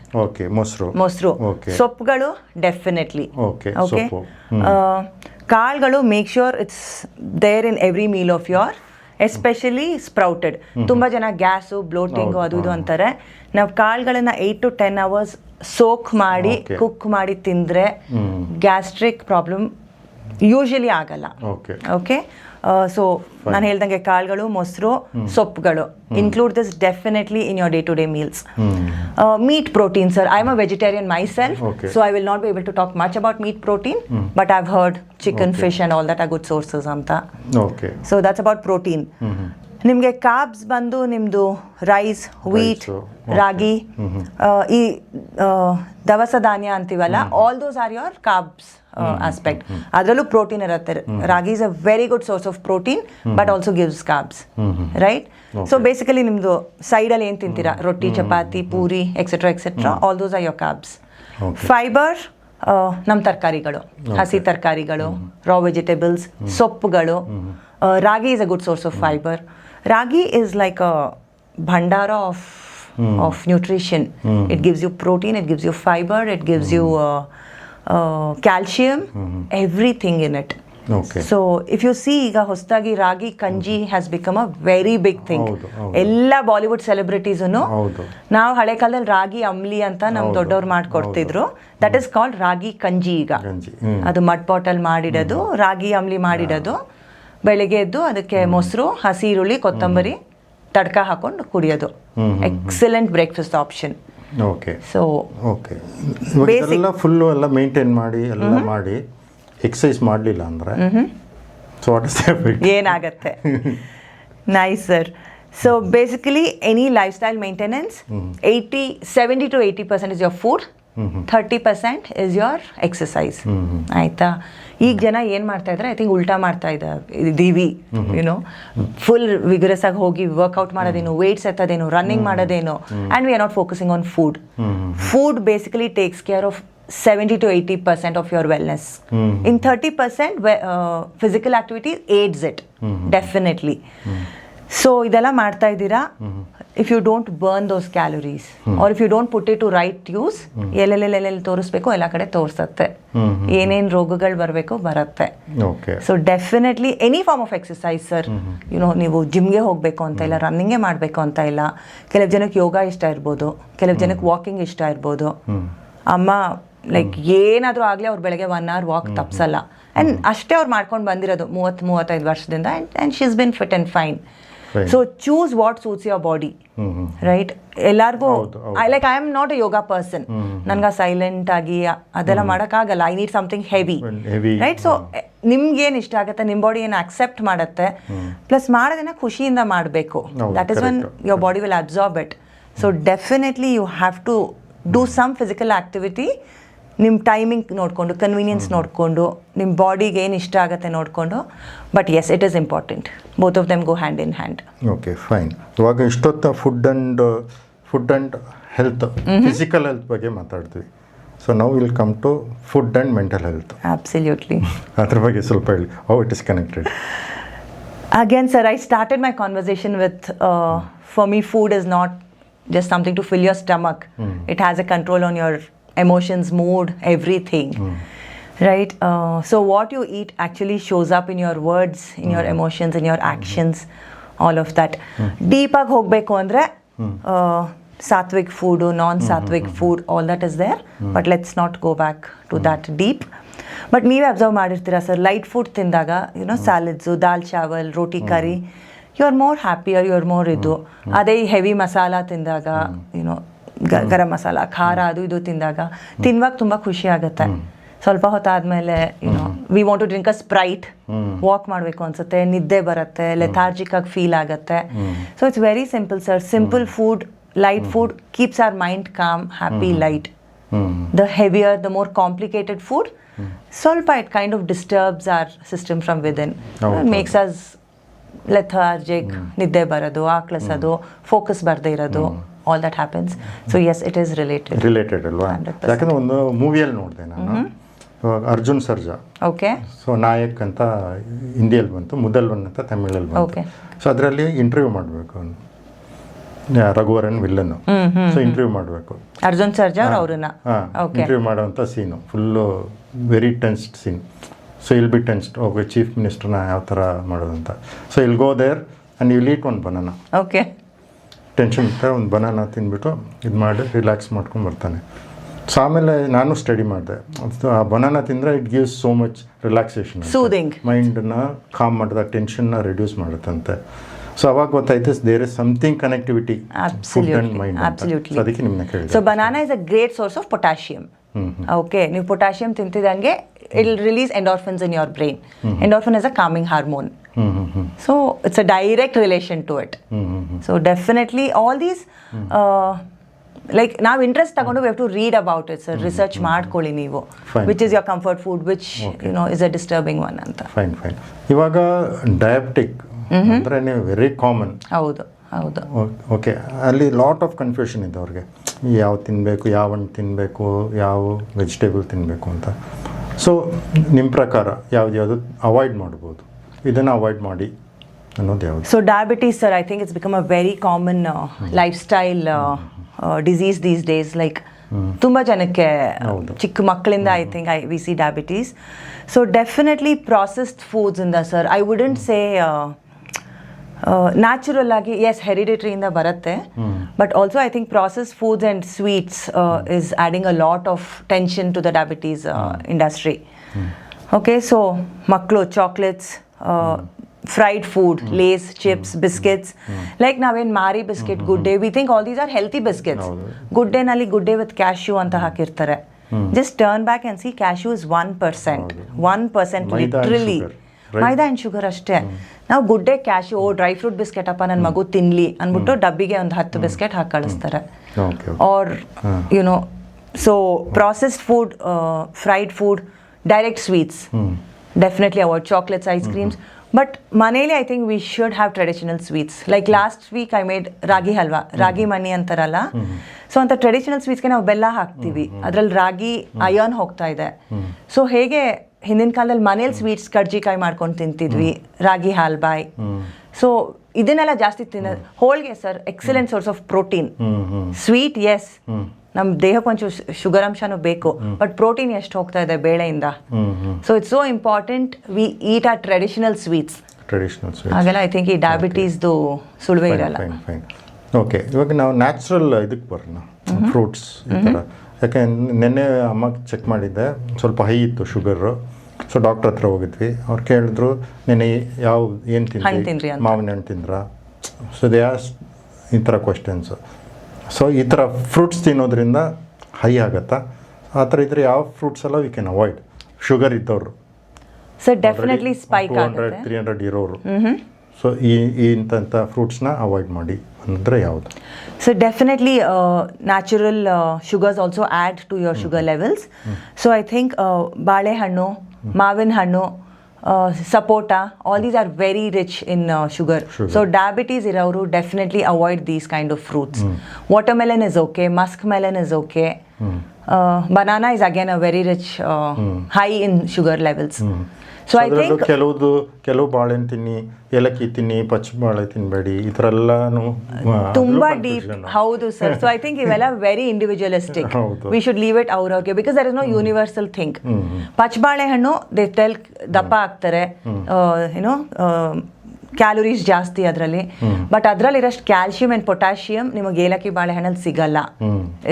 ಮೊಸರು, ಸೊಪ್ಪುಗಳು ಡೆಫಿನೆಟ್ಲಿ. ಓಕೆ, ಕಾಳುಗಳು make sure it's there in every meal of your, especially sprouted. ತುಂಬ ಜನ ಗ್ಯಾಸು, ಬ್ಲೋಟಿಂಗು ಅದು ಇದು ಅಂತಾರೆ. ನಾವು ಕಾಳುಗಳನ್ನ 8 to 10 hours ಸೋಕ್ ಮಾಡಿ ಕುಕ್ ಮಾಡಿ ತಿಂದರೆ ಗ್ಯಾಸ್ಟ್ರಿಕ್ ಪ್ರಾಬ್ಲಮ್ ಯೂಶಲಿ ಆಗಲ್ಲ. ಓಕೆ, ಸೊ ನಾನು ಹೇಳ್ದಂಗೆ ಕಾಳುಗಳು, ಮೊಸರು, ಸೊಪ್ಪುಗಳು, include this definitely in your day to day meals. Meat protein sir, I am a vegetarian myself, so I will not be able to talk much about meat protein, but I've heard chicken, fish and all that are good sources ಅಂತ. So that's about protein. ನಿಮಗೆ carbs ಬಂದು ನಿಮ್ಮದು rice, wheat, ರಾಗಿ, ಈ ದವಸ ಧಾನ್ಯ ಅಂತೀವಲ್ಲ, all those are your carbs aspect. ಅದರಲ್ಲೂ protein ಇರುತ್ತೆ. Ragi is a very good source of protein, but also gives carbs, right? So basically ನಿಮ್ಮದು ಸೈಡಲ್ಲಿ ಏನು ತಿಂತೀರಾ, rotti, chapati, puri, etcetera, all those are your carbs. Fibre, ನಮ್ಮ ತರಕಾರಿಗಳು, ಹಸಿ ತರಕಾರಿಗಳು, ರಾ ವೆಜಿಟೇಬಲ್ಸ್, ಸೊಪ್ಪುಗಳು. ರಾಗಿ is a good source of fiber. Ragi is like a bhandara of nutrition. It gives you protein, it gives you fiber, it gives you calcium, everything in it. Okay. So if you see, ಈಗ ಹೊಸದಾಗಿ ರಾಗಿ ಕಂಜಿ has become a very big thing. ಎಲ್ಲ Bollywood ಸೆಲೆಬ್ರಿಟೀಸನ್ನು ನಾವು ಹಳೆ ಕಾಲದಲ್ಲಿ ರಾಗಿ ಅಂಬ್ಲಿ ಅಂತ ನಮ್ಮ ದೊಡ್ಡವ್ರು ಮಾಡ್ಕೊಡ್ತಿದ್ರು. That is called ರಾಗಿ ಕಂಜಿ. ಈಗ ಅದು ಮಡ್ ಪಾಟಲ್ಲಿ ಮಾಡಿಡೋದು, ರಾಗಿ ಅಂಬ್ಲಿ ಮಾಡಿಡೋದು. ಬೆಳಿಗ್ಗೆ ಎದ್ದು ಅದಕ್ಕೆ ಮೊಸರು, ಹಸಿ ಈರುಳ್ಳಿ, ಕೊತ್ತಂಬರಿ, ತಡ್ಕ ಹಾಕೊಂಡು ಕುಡಿಯೋದು. Excellent breakfast option. Okay, so ಎಲ್ಲ ಫುಲ್ಲು ಎಲ್ಲ ಮೇಂಟೈನ್ ಮಾಡಿ ಎಲ್ಲ ಮಾಡಿ ಎಕ್ಸಸೈಸ್ ಮಾಡಲಿಲ್ಲ ಅಂದರೆ ಸೊ ವಾಟ್ ಇಸ್ ಏನಾಗತ್ತೆ? Nice sir. So basically any life style maintenance 70 to 80% is your food, 30% is your exercise. ಆಯಿತಾ? ಈಗ ಜನ ಏನು ಮಾಡ್ತಾ ಇದ್ದಾರೆ, ಐ ಥಿಂಕ್ ಉಲ್ಟಾ ಮಾಡ್ತಾ ಇದ್ದೀವಿ. ಯುನೋ, ಫುಲ್ ವಿಗರಸ್ ಆಗಿ ಹೋಗಿ ವರ್ಕೌಟ್ ಮಾಡೋದೇನು, ವೇಟ್ಸ್ ಎತ್ತೋದೇನು, ರನ್ನಿಂಗ್ ಮಾಡೋದೇನು, and we are not focusing on food. Food basically takes care of 70 to 80% of your wellness. In 30%, physical activity aids it, definitely. So ಇದೆಲ್ಲ ಮಾಡ್ತಾ ಇದ್ದೀರಾ, if you don't burn those calories or if you don't put it to right uses, ಎಲ್ಲೆಲ್ಲೆಲ್ಲೆಲ್ಲಿ ತೋರಿಸ್ಬೇಕು ಎಲ್ಲ ಕಡೆ ತೋರಿಸುತ್ತೆ, ಏನೇನು ರೋಗಗಳು ಬರಬೇಕು ಬರುತ್ತೆ. So definitely any form of exercise sir. You know, ನೀವು ಜಿಮ್ಗೆ ಹೋಗಬೇಕು ಅಂತ ಇಲ್ಲ, ರನ್ನಿಂಗೇ ಮಾಡಬೇಕು ಅಂತ ಇಲ್ಲ. ಕೆಲವು ಜನಕ್ಕೆ ಯೋಗ ಇಷ್ಟ ಇರ್ಬೋದು, ಕೆಲವು ಜನಕ್ಕೆ ವಾಕಿಂಗ್ ಇಷ್ಟ ಇರ್ಬೋದು. ಅಮ್ಮ ಲೈಕ್ ಏನಾದರೂ ಆಗಲಿ ಅವ್ರು ಬೆಳಗ್ಗೆ 1 hour ವಾಕ್ ತಪ್ಸಲ್ಲ. ಆ್ಯಂಡ್ ಅಷ್ಟೇ ಅವ್ರು ಮಾಡ್ಕೊಂಡು ಬಂದಿರೋದು 30-35 ವರ್ಷದಿಂದ. And she is been fit and fine. Right. So choose what suits your body right. ಎಲ್ಲರಿಗೂ I am not a yoga person. ನನ್ಗೆ ಸೈಲೆಂಟ್ ಆಗಿ ಅದೆಲ್ಲ ಮಾಡೋಕ್ಕಾಗಲ್ಲ. I need something heavy right. So ನಿಮ್ಗೇನು ಇಷ್ಟ ಆಗುತ್ತೆ, ನಿಮ್ಮ ಬಾಡಿ ಏನು ಅಕ್ಸೆಪ್ಟ್ ಮಾಡುತ್ತೆ, ಪ್ಲಸ್ ಮಾಡೋದನ್ನ ಖುಷಿಯಿಂದ ಮಾಡಬೇಕು. That is one your body will absorb it. So definitely you have to do some physical activity. ನಿಮ್ಮ ಟೈಮಿಂಗ್ ನೋಡಿಕೊಂಡು, ಕನ್ವೀನಿಯನ್ಸ್ ನೋಡಿಕೊಂಡು, ನಿಮ್ಮ ಬಾಡಿಗೆ ಏನು ಇಷ್ಟ ಆಗುತ್ತೆ ನೋಡಿಕೊಂಡು. But yes, it is important. Both of them go hand in hand. Okay, fine. ಇವಾಗ ಇಷ್ಟೊತ್ತು food and health, physical health ಬಗ್ಗೆ ಮಾತಾಡ್ತೀವಿ. ಸೊ ನಾವು will come to food and mental health. Absolutely. ಅದ್ರ ಬಗ್ಗೆ ಸ್ವಲ್ಪ ಹೇಳಿ, how it is connected. Again, sir, I started my conversation with, for me, food is not just something to fill your stomach. It has a control on your emotions, mood, everything. Right? So what you eat actually shows up in your words, in your emotions, in your actions, all of that. Deep ಆಗಿ ಹೋಗಬೇಕು ಅಂದರೆ sattvic food, non-sattvic food, all that is there. But let's not go back to that deep. But ನೀವೇ observe ಮಾಡಿರ್ತೀರಾ sir, light food ತಿಂದಾಗ salads, dal chawal, roti curry, you are more happier, you are more ಇದು. ಅದೇ heavy masala ತಿಂದಾಗ, ಗರಂ ಮಸಾಲ, ಖಾರ, ಅದು ಇದು ತಿಂದಾಗ ತಿನ್ನುವಾಗ ತುಂಬ ಖುಷಿ ಆಗುತ್ತೆ. ಸ್ವಲ್ಪ ಹೊತ್ತಾದಮೇಲೆ we want to drink a Sprite, walk ಮಾಡಬೇಕು ಅನ್ಸುತ್ತೆ, ನಿದ್ದೆ ಬರುತ್ತೆ, ಲೆಥಾರ್ಜಿಕ್ ಆಗಿ ಫೀಲ್ ಆಗುತ್ತೆ. So it's very simple sir. Simple food, light food keeps our mind calm, happy, light. The heavier, the more complicated food, ಸ್ವಲ್ಪ it kind of disturbs our system from within. It makes us lethargic, ನಿದ್ದೆ ಬರೋದು, ಆಕ್ಲಸೋದು, focus ಬರದೇ ಇರೋದು, all that happens. So yes, it is related ಅಲ್ವಾ? ಯಾಕಂದ್ರೆ ಒಂದು ಮೂವಿಯಲ್ಲಿ ನೋಡಿದೆ ನಾನು, ಅರ್ಜುನ್ ಸರ್ಜಾ. ಓಕೆ. ಸೊ ನಾಯಕ್ ಅಂತ ಹಿಂದಿಯಲ್ಲಿ ಬಂತು, ಮುದಲ್ವನ್ ಅಂತ ತಮಿಳಲ್ಲಿ ಬಂತು. ಓಕೆ. ಸೊ ಅದರಲ್ಲಿ ಇಂಟರ್ವ್ಯೂ ಮಾಡಬೇಕು ಅವನು, ರಘುವರನ್ ವಿಲ್ಲನ್ನು. ಸೊ ಇಂಟರ್ವ್ಯೂ ಮಾಡಬೇಕು ಅರ್ಜುನ್ ಸರ್ಜಾ ಅವ್ರನ್ನ. ಇಂಟರ್ವ್ಯೂ ಮಾಡೋವಂಥ scene full very tensed scene. So I'll be tensed, okay, chief ಮಿನಿಸ್ಟರ್ನ ಯಾವ ಥರ ಮಾಡೋದಂತ. So I'll go there and you eat ಒಂದು ಬನಾನ. ಓಕೆ. ಟೆನ್ಷನ್ ಇರ್ತಾರೆ, ಒಂದು ಬನಾನ ತಿಂದ್ಬಿಟ್ಟು ಇದು ಮಾಡಿ ರಿಲ್ಯಾಕ್ಸ್ ಮಾಡ್ಕೊಂಡು ಬರ್ತಾನೆ. ಸೊ ಆಮೇಲೆ ನಾನು ಸ್ಟಡಿ ಮಾಡಿದೆ, ಆ ಬನಾನ ತಿಂದರೆ it gives so much relaxation, soothing, ಮೈಂಡನ್ನ ಕಾಮ್ ಮಾಡಿದ, ಟೆನ್ಷನ್ನ ರಿಡ್ಯೂಸ್ ಮಾಡುತ್ತಂತೆ. ಸೊ ಅವಾಗ ಗೊತ್ತಾಯ್ತು there is something connectivity food and mind. So ಅದಕ್ಕೆ ನಿಮ್ಮನ್ನ ಕೇಳಿದೆ. So banana is a great source of potassium. Okay, ನೀವು ಪೊಟ್ಯಾಷಿಯಮ್ ತಿಂತಿದಂಗೆ it will release endorphins in your brain. Endorphin is a calming hormone. So it's a direct relation to it. So definitely all these like ನಾವು interest ತಗೊಂಡು we have to read about it, sir. Research ಮಾಡ್ಕೊಳ್ಳಿ ನೀವು, which is your comfort food, which is a disturbing one ಅಂತ. Fine. ಇವಾಗ diabetic ಅಂದರೆ very common. ಹೌದು. Okay, ಅಲ್ಲಿ lot of confusion ಇದೆ ಅವ್ರಿಗೆ, ಯಾವ ತಿನ್ನಬೇಕು, ಯಾವ ಹಣ್ಣು ತಿನ್ನಬೇಕು, ಯಾವ ವೆಜಿಟೇಬಲ್ ತಿನ್ನಬೇಕು ಅಂತ. ಸೊ ನಿಮ್ಮ ಪ್ರಕಾರ ಯಾವ್ದು ಅವಾಯ್ಡ್ ಮಾಡ್ಬೋದು, ಇದನ್ನು ಅವಾಯ್ಡ್ ಮಾಡಿ ಅನ್ನೋದು ಯಾವುದು? So diabetes sir, I think it's become a very common lifestyle disease these days. Like ತುಂಬ ಜನಕ್ಕೆ ಚಿಕ್ಕ ಮಕ್ಕಳಿಂದ I think we see diabetes. So definitely processed ಫುಡ್ಸಿಂದ sir, I wouldn't say natural ಆಗಿ, ಎಸ್ ಹೆರಿಡಿಟ್ರಿಯಿಂದ ಬರುತ್ತೆ, but also I think processed foods and sweets is adding a lot of tension to the diabetes industry. Okay, so ಮಕ್ಕಳು chocolates, fried food, Lay's, chips, biscuits, like ನಾವೇನು Marie biscuit, Good Day, we think all these are healthy biscuits. Good ಡೇನಲ್ಲಿ Good Day with cashew ಅಂತ ಹಾಕಿರ್ತಾರೆ. Just turn back and see, cashew is 1% literally maida and sugar ಅಷ್ಟೇ. ನಾವು Good Day cashew, dry fruit biscuit ಅಪ್ಪ ನನ್ನ ಮಗು ತಿನ್ನಲಿ ಅಂದ್ಬಿಟ್ಟು ಡಬ್ಬಿಗೆ ಒಂದು 10 ಬಿಸ್ಕೆಟ್ ಹಾಕಿ ಕಳಿಸ್ತಾರೆ. Or so processed food, fried food, direct sweets definitely avoid. Chocolates, ice creams. But ಮನೇಲಿ I think we should have traditional sweets. Like last week I made ragi halwa, ರಾಗಿ ಮಣಿ ಅಂತಾರಲ್ಲ. ಸೊ ಅಂತ ಟ್ರೆಡಿಷನಲ್ ಸ್ವೀಟ್ಸ್ಗೆ ನಾವು ಬೆಲ್ಲ ಹಾಕ್ತೀವಿ, ಅದರಲ್ಲಿ ರಾಗಿ ಅಯರ್ನ್ ಹೋಗ್ತಾ ಇದೆ. ಸೊ ಹೇಗೆ ಹಿಂದಿನ ಕಾಲದಲ್ಲಿ ಮನೇಲಿ ಸ್ವೀಟ್ಸ್ ಕರ್ಜಿಕಾಯಿ ಮಾಡ್ಕೊಂಡು ತಿಂತಿದ್ವಿ, ರಾಗಿ ಹಾಲ್ಬಾಯ್. ಸೊ ಇದನ್ನೆಲ್ಲ ಜಾಸ್ತಿ ತಿನ್ನೋದು. ಹೋಳಿಗೆ sir, excellent source of protein. Sweets, ನಮ್ಮ ದೇಹಕ್ಕೆ ಒಂಚೂರು ಶುಗರ್ ಅಂಶನೂ ಬೇಕು, ಬಟ್ ಪ್ರೋಟೀನ್ ಎಷ್ಟು ಹೋಗ್ತಾ ಇದೆ ಬೇಳೆಯಿಂದ. So it's so important we eat our traditional sweets. ಹಾಗೆಲ್ಲ ಐ ಥಿಂಕ್ ಈ ಡಯಾಬಿಟೀಸ್ದು ಸುಳುವೆ ಇರಲ್ಲ. ಓಕೆ, ಇವಾಗ ನಾವು ನ್ಯಾಚುರಲ್ ಇದಕ್ಕೆ ಬರೋಣ, ಫ್ರೂಟ್ಸ್ ಈ ಥರ. ಯಾಕೆ ನೆನ್ನೆ ಅಮ್ಮಗೆ ಚೆಕ್ ಮಾಡಿದ್ದೆ, ಸ್ವಲ್ಪ ಹೈ ಇತ್ತು ಶುಗರು. ಸೊ ಡಾಕ್ಟ್ರ್ ಹತ್ರ ಹೋಗಿದ್ವಿ, ಅವ್ರು ಕೇಳಿದ್ರು, ನೆನ್ನೆ ಏನು ತಿಂದ್ರಿ, ಮಾವಿನ ಹಣ್ಣು ತಿಂದ್ರಾ, ಸೊ ದೇ ಆಸ್ ಈ ಥರ ಕ್ವಶನ್ಸು. ಸೊ ಈ ಥರ ಫ್ರೂಟ್ಸ್ ತಿನ್ನೋದ್ರಿಂದ ಹೈ ಆಗುತ್ತಾ? ಆ ಥರ ಇದ್ದರೆ ಯಾವ ಫ್ರೂಟ್ಸ್ ಎಲ್ಲ ವಿ ಕ್ಯಾನ್ ಅವಾಯ್ಡ್? ಶುಗರ್ ಇದ್ದವರು, ಸರ್ ಡೆಫಿನೆಟ್ಲಿ ಸ್ಪೈಕ್ 200 300 ಇರೋರು, ಸೊ ಇಂಥ ಫ್ರೂಟ್ಸ್ನ ಅವಾಯ್ಡ್ ಮಾಡಿ ಅಂದರೆ ಯಾವುದು? So definitely natural sugars also add to your sugar levels. So I think balehannu, mavin hannu, sapota, all these are very rich in sugar. So diabetes iroru definitely avoid these kind of fruits. Watermelon is okay, muskmelon is okay. Banana is again a very rich high in sugar levels. So I think ಕೆಲವು ಬಾಳೆಹಣ್ಣು ತಿನ್ನಿ, ಏಲಕ್ಕಿ ತಿನ್ನಿ, ಪಚ್ಚ ಬಾಳೆ ತಿನ್ನಬೇಡಿ, ಈ ಥರ ಎಲ್ಲಾನು ತುಂಬಾ ಡೀಪ್. ಹೌದು ಸರ್. ಸೊ ಐ ಥಿಂಕ್ ಇವೆಲ್ಲ very individualistic. We should leave it ಅವ್ರವ್ರಿಗೆ, because there is no universal thing. ಪಚ್ಚ ಬಾಳೆಹಣ್ಣು ದೇ ಟೆಲ್ ದಪ್ಪ ಆಗ್ತಾರೆ, ಏನೋ ಕ್ಯಾಲೋರೀಸ್ ಜಾಸ್ತಿ ಅದರಲ್ಲಿ, ಬಟ್ ಅದರಲ್ಲಿರೋಷ್ಟು ಕ್ಯಾಲ್ಶಿಯಂ ಆ್ಯಂಡ್ ಪೊಟ್ಯಾಷಿಯಂ ನಿಮಗೆ ಏಲಕ್ಕಿ ಬಾಳೆಹಣ್ಣಲ್ಲಿ ಸಿಗಲ್ಲ.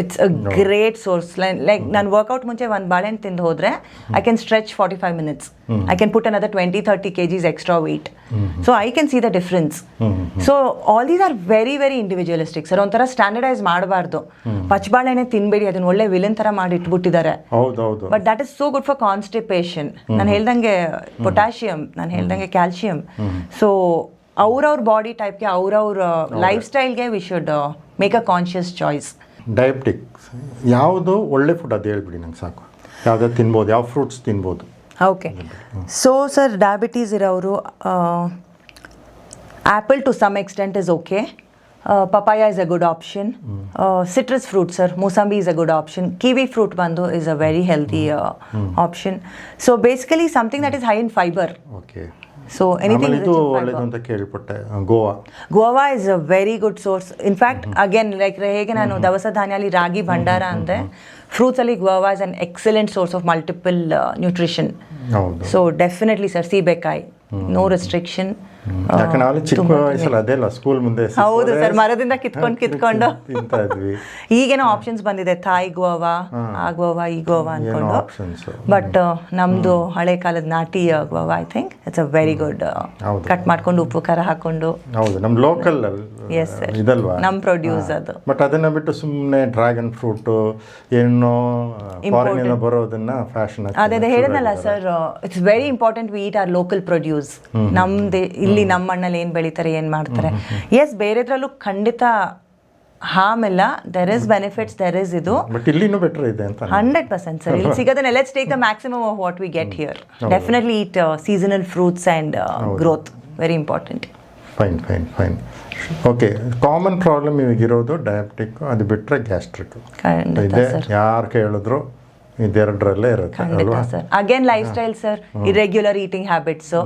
It's a great source. Like ನಾನು ವರ್ಕೌಟ್ ಮುಂಚೆ ಒಂದು ಬಾಳೆಹಣ್ಣು ತಿಂದು ಹೋದರೆ I can stretch 45 minutes. I can put another 20-30 kgs extra weight. So I can see the difference. So all these are very very individualistic. Sir ಒಂಥರ standardise ಮಾಡಬಾರ್ದು. ಪಚ್ಚ ಬಾಳೆಹಣ್ಣೆ ತಿನ್ಬೇಡಿ, ಅದನ್ನ ಒಳ್ಳೆ ವಿಲನ್ ಥರ ಮಾಡಿ ಇಟ್ಬಿಟ್ಟಿದ್ದಾರೆ. But that is so good for constipation. ನಾನು ಹೇಳ್ದಂಗೆ ಪೊಟ್ಯಾಷಿಯಂ, ನಾನು ಹೇಳ್ದಂಗೆ ಕ್ಯಾಲ್ಶಿಯಂ. ಸೊ ಅವ್ರವ್ರ ಬಾಡಿ ಟೈಪ್ಗೆ, ಅವ್ರವ್ರ ಲೈಫ್ ಸ್ಟೈಲ್ಗೆ we should make a conscious choice. Diabetics ಯಾವುದು ಒಳ್ಳೆ ಫುಡ್ ಅದು ಹೇಳ್ಬಿಡಿ ನಂಗೆ ಸಾಕು. ಯಾವ್ದು ತಿನ್ಬೋದು, ಯಾವ ಫ್ರೂಟ್ಸ್ ತಿನ್ಬೋದು? ಓಕೆ. ಸೊ ಸರ್ ಡಯಾಬಿಟೀಸ್ ಇರೋರು apple to some extent is okay. papaya is a good option. Citrus fruit, sir, mosambi is a good option. Kiwi fruit bandu is a very healthy option. So basically something that is high in fiber. Okay. So anything rich in fiber. ಅಂತ ಕೇಳ್ಪಟ್ಟೆ Goa is a very good source. In fact again like ಹೇಗೆ ನಾನು ದವಸ ಧಾನ್ಯಲ್ಲಿ ರಾಗಿ ಭಂಡಾರ ಅಂದೆ, fruits ಅಲ್ಲಿ guava is an excellent source of multiple nutrition. So definitely sir, ಸೀಬೆಕಾಯಿ, no restriction. ಯಾಕಂದ್ರೆ ಅಲ್ಲಿ ಚಿಕ್ಕ ವಯಸ್ಸಲ್ಲಿ ಅದೆಲ್ಲ ಸ್ಕೂಲ್ ಮುಂದೆ ಹೌದು ಸರ್, ಮರದಿಂದ ಕಿತ್ಕೊಂಡು ಈಗೇನೋ ಆಪ್ಷನ್ಸ್ ಬಂದಿದೆ, ಥಾಯ್ ಗೋವಾ, ಆ ಗೋವಾ, ಈ ಗೋವಾ ಅನ್ಕೊಂಡು. ಬಟ್ ನಮ್ದು ಹಳೆ ಕಾಲದ ನಾಟಿ Goa I think it's a very good. Cut ಮಾಡ್ಕೊಂಡು ಉಪ್ಪು ಖಾರ ಹಾಕೊಂಡು, ಹೌದು ನಮ್ಮ ಲೋಕಲ್ ಇದಲ್ವಾ ನಮ್ಮ ಪ್ರೊಡ್ಯೂಸ್ ಅದು. ಬಟ್ ಅದನ್ನ ಬಿಟ್ಟು ಸುಮ್ಮನೆ ಡ್ರ್ಯಾಗನ್ ಫ್ರೂಟ್ ಏನೋ ಫಾರಿನ್ ಬರೋದನ್ನ ಫ್ಯಾಷನ್ ಅದೇ ಹೇಳಿದ್ನಲ್ಲ sir, it's very important we eat R local produce. ನಮ್ದೇ ಇಲ್ಲಿ ನಮ್ಮ ಮಣ್ಣಲ್ಲಿ ಏನು ಬೆಳೀತಾರೆ, ಏನು ಮಾಡ್ತಾರೆ. ಎಸ್ ಬೇರೆದ್ರಲ್ಲೂ ಖಂಡಿತ ಹಾರ್ಮ್ ಇಲ್ಲ, there is benefits, there is ಇದು, ಬಟ್ ಇಲ್ಲಿನೂ ಬೆಟರ್ ಇದೆ ಅಂತ 100% ಸರ್. ಇಲ್ಲಿ ಸಿಗೋದನ್ನ let's take the maximum of what we get here. Definitely eat seasonal fruits and growth, very important. Fine. Okay, common problem ಇವಾಗಿರೋದು diabetic, ಅದು ಬಿಟ್ಟರೆ ಗ್ಯಾಸ್ಟ್ರಿಕ್. ಇದೆ, ಯಾರು ಕೇಳಿದ್ರು ಇದೆರಡರಲ್ಲೇ ಇರುತ್ತೆ ಅಲ್ವಾ sir. Again lifestyle sir, irregular eating habits,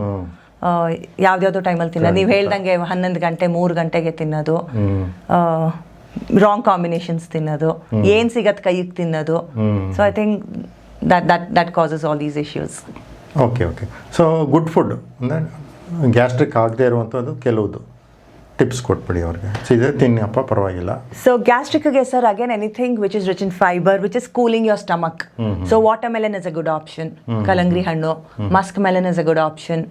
ಯಾವ್ದ್ಯಾವ್ದೋ ಟೈಮಲ್ಲಿ ತಿನ್ನೋದು. ನೀವು ಹೇಳ್ದಂಗೆ 11 ಗಂಟೆ 3 ಗಂಟೆಗೆ ತಿನ್ನೋದು, ರಾಂಗ್ ಕಾಂಬಿನೇಷನ್ಸ್ ತಿನ್ನೋದು, ಏನು ಸಿಗತ್ತೆ ಕೈಗೆ ತಿನ್ನೋದು. So I think that causes all these issues. Okay. So good food ಅಂದರೆ ಗ್ಯಾಸ್ಟ್ರಿಕ್ ಆಗದೆ ಇರುವಂಥದ್ದು ಕೆಲವುದು ಟಿಪ್ಸ್ ಕೊಟ್ಬಿಡಿ ಅವ್ರಿಗೆ, ಇದೆ ತಿನ್ನಪ್ಪ ಪರವಾಗಿಲ್ಲ. ಸೊ ಗ್ಯಾಸ್ಟ್ರಿಕ್ಗೆ sir again anything which is rich in fibre, which is cooling your stomach. So watermelon is a good option, ಕಲಂಗ್ರಿ ಹಣ್ಣು, muskmelon is a good option.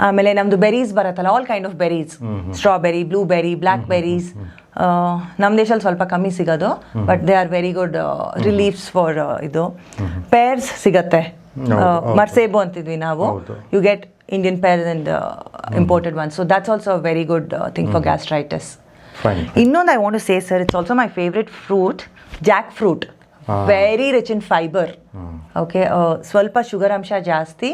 ಆಮೇಲೆ ನಮ್ದು ಬೆರೀಸ್ ಬರುತ್ತಲ್ಲ, all kind of berries, strawberry, blueberry, blackberries ನಮ್ಮ ದೇಶದಲ್ಲಿ ಸ್ವಲ್ಪ ಕಮ್ಮಿ ಸಿಗೋದು, but they are very good reliefs for ಇದು. ಪೇರ್ಸ್ ಸಿಗತ್ತೆ, ಮರ್ಸೇಬು ಅಂತಿದ್ವಿ ನಾವು, you get Indian pears and imported ones. So that's also a very good thing for gastritis. Fine. Innond I want to say sir, it's also my favorite fruit, jackfruit. Very rich in fiber. Okay, ಸ್ವಲ್ಪ sugar ಅಂಶ ಜಾಸ್ತಿ,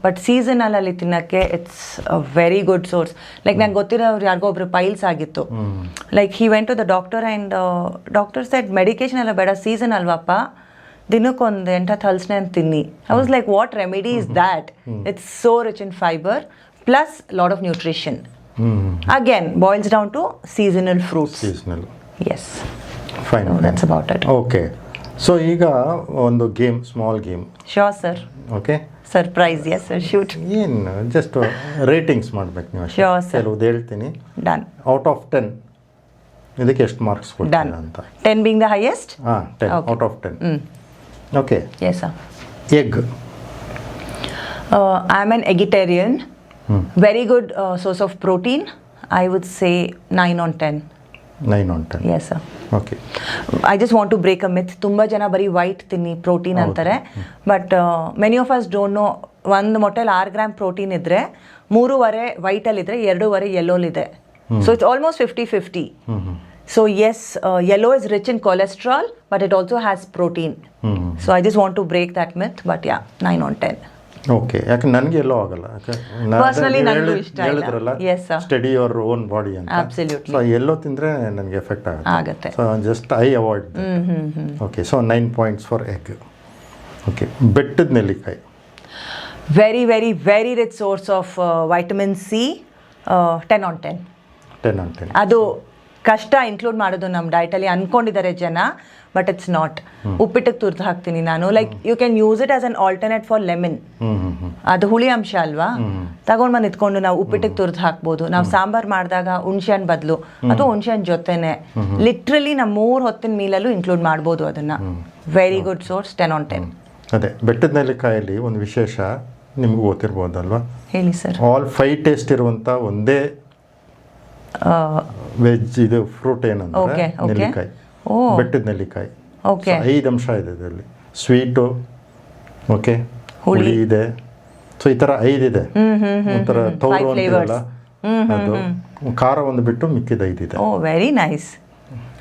but seasonal ಅಲ್ಲಿ ತಿನ್ನಕ್ಕೆ it's a very good source. Like ನಂಗೆ ಗೊತ್ತಿರೋರು ಯಾರಿಗೋ ಒಬ್ರು piles ಆಗಿತ್ತು. Like he went to the doctor and doctor said medication ಎಲ್ಲ ಬೇಡ, ಸೀಸನ್ ಅಲ್ವಪ್ಪ, ದಿನಕ್ಕೊಂದು 8 ಹಲಸಿನ ತಿನ್ನಿ. I was like what remedy is that? It's so rich in fibre plus lot of nutrition. Again boils down to seasonal fruits. Yes, fine, that's about it. Okay, so ಈಗ ಒಂದು game, small game. Sure sir. Okay, surprise. Yes sir, shoot. ಏನು just ratings ಮಾಡ್ಬೇಕು ನೀವು. Sure sir. ಕೆಲವ್ದು ಹೇಳ್ತೀನಿ. Done. Out of 10 ಇದಕ್ಕೆ ಎಷ್ಟು marks ಕೊಡ್ತೀರಾ ಅಂತ? 10 being the highest? 10 out of 10. Okay. Yes, sir. Egg. I'm an eggitarian. Very good source of protein. I would say 9 on 10. 9 on 10. Yes, sir. Okay. I just want to break a myth. ತುಂಬ ಜನ ಬರೀ white ತಿನ್ನಿ protein ಅಂತಾರೆ, but many of us don't know. ಒಂದು ಮೊಟ್ಟೆಲಿ 6 gram protein ಇದ್ದರೆ 3.5 ವೈಟಲ್ಲಿದ್ದರೆ 2.5 ಯೆಲ್ಲೋಲಿದೆ. So it's almost 50-50. So yes, yellow is rich in cholesterol, but it also has protein. So I just want to break that myth, but yeah 9 on 10. Okay. ಯಾಕೆ ನನಗೆ ಎಲ್ಲೋ ಆಗಲ್ಲ. Personally ನನಗೂ ಇಷ್ಟ ಇಲ್ಲ. ಹೇಳಿದ್ರಲ್ಲ, Yes, sir. Study your own body ಅಂತ. Absolutely. So ಎಲ್ಲೋ ತಿಂದರೆ ನನಗೆ ಎಫೆಕ್ಟ್ ಆಗುತ್ತೆ. So just I avoid. Okay. So 9 points for egg. Okay. ಬೆಟ್ಟದ ನೆಲ್ಲಿಕಾಯಿ. Very very very rich source of vitamin C. 10 on 10. 10 on 10. ಅದು ಕಷ್ಟ ಇನ್ಕ್ಲೂಡ್ ಮಾಡೋದು ನಮ್ಮ ಡಯಟಲ್ಲಿ ಅನ್ಕೊಂಡಿದ್ದಾರೆ ಜನ, ಬಟ್ ಇಟ್ಸ್ ನಾಟ್. ಉಪ್ಪಿಟ್ಟಿಗೆ ತುರ್ದು ಹಾಕ್ತೀನಿ ನಾನು. Like you can use it as an alternate for lemon. ಅದು ಹುಳಿ ಅಂಶ ಅಲ್ವಾ, ತಗೊಂಡು ಬಂದು ಇಟ್ಕೊಂಡು ನಾವು ಉಪ್ಪಿಟ್ಟಿಗೆ ತುರ್ದು ಹಾಕ್ಬೋದು. ನಾವು ಸಾಂಬಾರ್ ಮಾಡಿದಾಗ ಹುಣಸೆ ಹಣ್ಣು ಬದಲು ಅಥವಾ ಹುಣಸೆ ಹಣ್ಣು ಜೊತೆನೆ ಲಿಟ್ರಲಿ ನಮ್ಮ 3 ಹೊತ್ತಿನ ಮೀಲಲ್ಲೂ ಇನ್ಕ್ಲೂಡ್ ಮಾಡ್ಬೋದು ಅದನ್ನ. Very good source. 10 on 10. ಅದೇ ಬೆಟ್ಟದ ನೆಲ್ಲಿಕಾಯಲ್ಲಿ ಒಂದು ವಿಶೇಷ ನಿಮಗೂ ಗೊತ್ತಿರ್ಬೋದಲ್ವಾ? ಹೇಳಿ ಸರ್. ಆಲ್ 5 ಟೇಸ್ಟ್ ಇರುವಂಥ ಒಂದೇ ವೆಜ್ ಇದು ಫ್ರೂಟ್ ಏನಂದ್ರೆ ನೆಲ್ಲಿಕಾಯಿ. ಬೆಟ್ಟದ ನೆಲ್ಲಿಕಾಯಿ. ಓಕೆ. 5 ಅಂಶ ಇದೆ ಇದರಲ್ಲಿ. ಸ್ವೀಟು, ಓಕೆ, ಹುಳಿ ಇದೆ. ಸೊ ಈ ಥರ 5 ಇದೆ. ಒಂಥರ ತೌರು ಅಂತೀವಲ್ಲ ಅದು, ಖಾರ ಒಂದು ಬಿಟ್ಟು ಮಿಕ್ಕಿದ 5 ಇದೆ. ಓ ವೆರಿ ನೈಸ್.